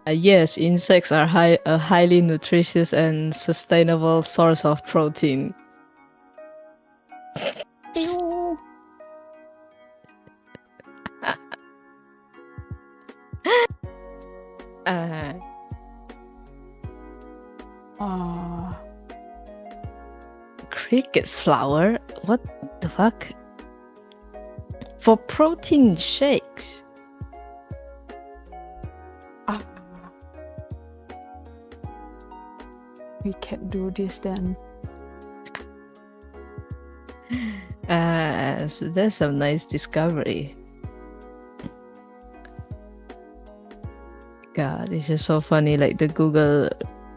Yes, insects are a highly nutritious and sustainable source of protein. Ew. Cricket flour? What the fuck? For protein shakes? We can't do this then. So that's some nice discovery. God, it's just so funny. Like the Google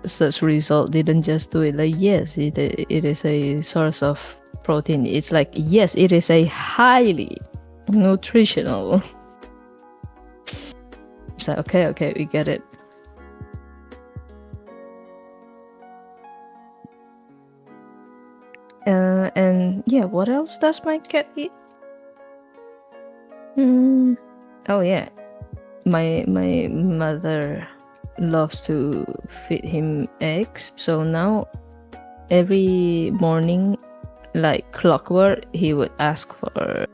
search result didn't just do it. Like, yes, it is a source of protein. It's like, yes, it is a highly nutritional. It's like, okay, we get it. And yeah, what else does my cat eat? Oh yeah, my mother loves to feed him eggs. So now every morning, like clockwork, he would ask for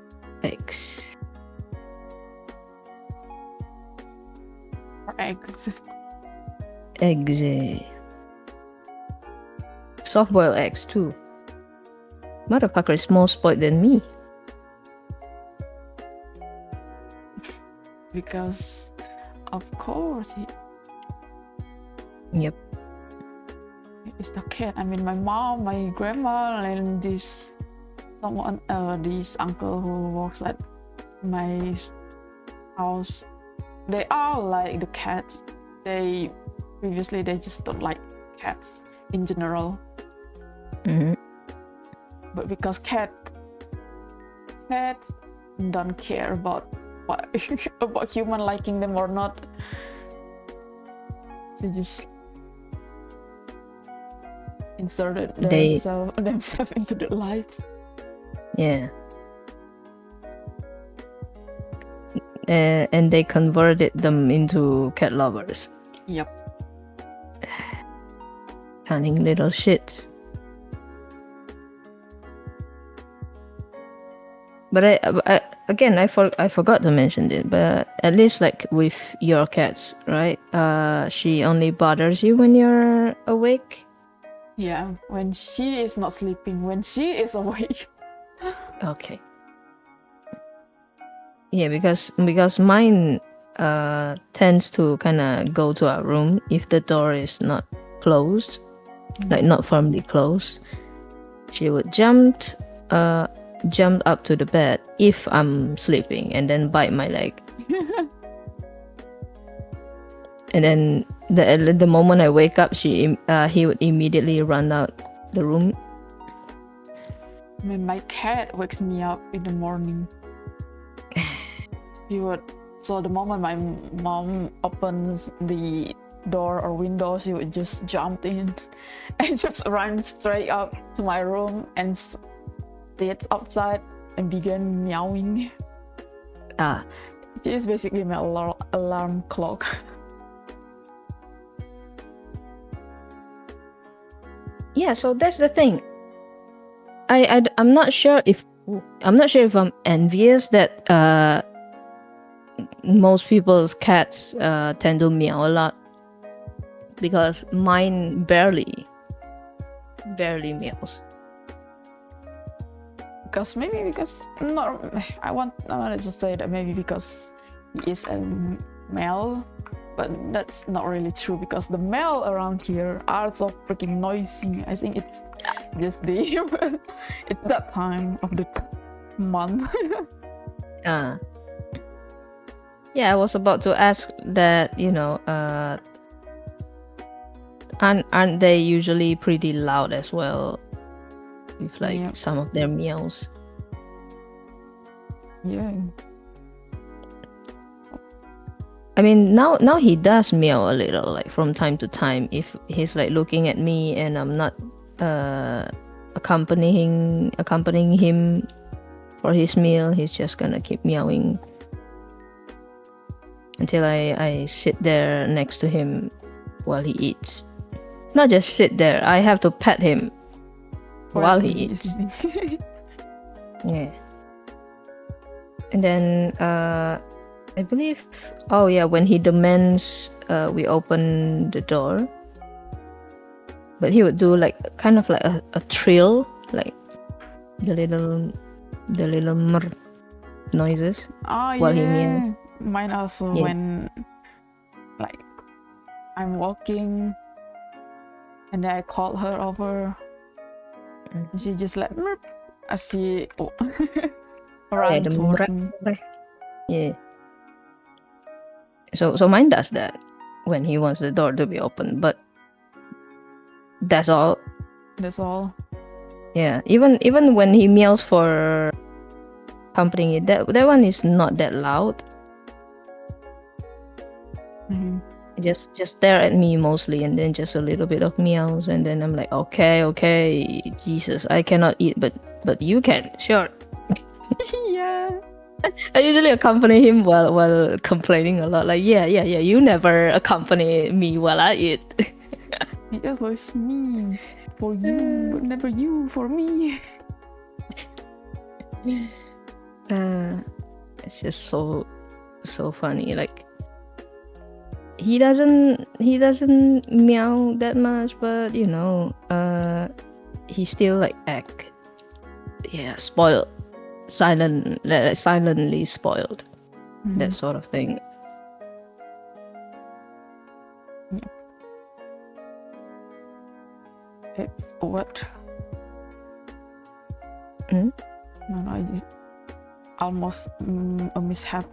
eggs. Eggs. Eggs. Soft-boiled eggs too. Motherfucker is more spoiled than me. Because, of course, Yep. it's the cat. I mean, my mom, my grandma, and this uncle who works at my house. They are like the cat. They just don't like cats in general. But because cats don't care about about human liking them or not, they just inserted themselves into their life. Yeah. And they converted them into cat lovers. Yep. Cunning little shits. But I forgot to mention it. But at least like with your cats, right? She only bothers you when you're awake. Yeah, when she is not sleeping, when she is awake. Okay. Yeah, because mine tends to kind of go to our room if the door is not closed, like not firmly closed. She would jump up to the bed if I'm sleeping and then bite my leg. And then the moment I wake up, he would immediately run out the room. I mean, my cat wakes me up in the morning. So the moment my mom opens the door or window, she would just jump in and just run straight up to my room and sit outside and begin meowing. Ah, She is basically my alarm clock. yeah. So that's the thing. I'm not sure if I'm envious that most people's cats tend to meow a lot, because mine barely meows. Because not, I want to say that maybe because he is a male, but that's not really true, because the male around here are so freaking noisy. I think it's just it's that time of the month. Yeah, I was about to ask that, aren't they usually pretty loud as well, with like some of their meows? Yeah. I mean, now he does meow a little, like from time to time, if he's like looking at me and I'm not accompanying him for his meal. He's just gonna keep meowing until I sit there next to him while he eats. Not just sit there, I have to pet him while he eats. Yeah. And then I believe, oh yeah, when he demands we open the door, but he would do like kind of like a trill, like the little mr noises while he meows. Mine also, when like I'm walking and then I call her over, and she just like as she runs towards me. Yeah. So mine does that when he wants the door to be open, but that's all. That's all. Yeah. Even when he meows for accompanying it, that one is not that loud. Mm-hmm. Just stare at me mostly, and then just a little bit of meows, and then I'm like, okay, Jesus, I cannot eat, but you can, sure. Yeah. I usually accompany him while complaining a lot, like yeah, you never accompany me while I eat. He always me for you, but never you for me. It's just so funny. Like he doesn't meow that much, but he still like act spoiled, silently spoiled, that sort of thing. It's what? No, almost a mishap.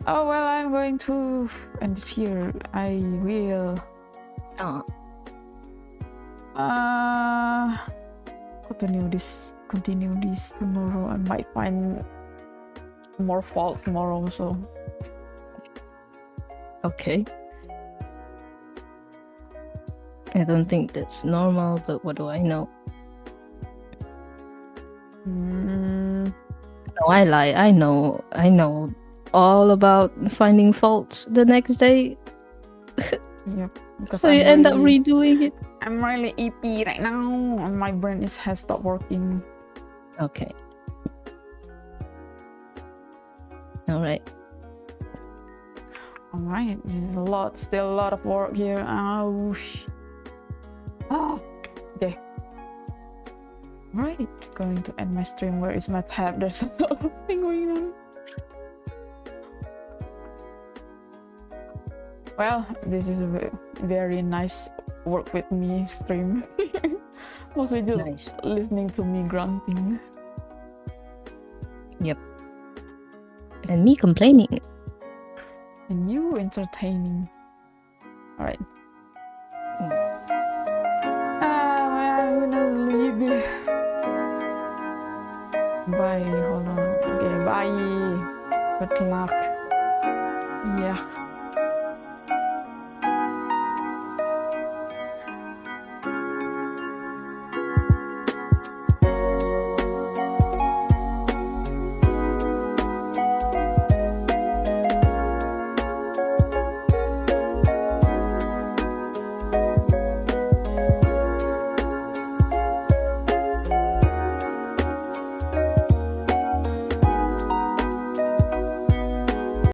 Oh well, I'm going to end this here. I will continue this tomorrow. I might find more fault tomorrow, so okay. I don't think that's normal, but what do I know? No, I lie. I know all about finding faults the next day. Yep. So you end up redoing it. I'm really EP right now, and my brain has stopped working. Okay. All right. Still a lot of work here. Okay. Right, going to end my stream. Where is my tab? There's a lot of thing going on. Well, this is a very nice work with me stream. Mostly just listening to me grunting. Yep. And me complaining. And you entertaining. Alright. I'm gonna leave. Bye. Hold on. Okay, bye. Good luck. Yeah.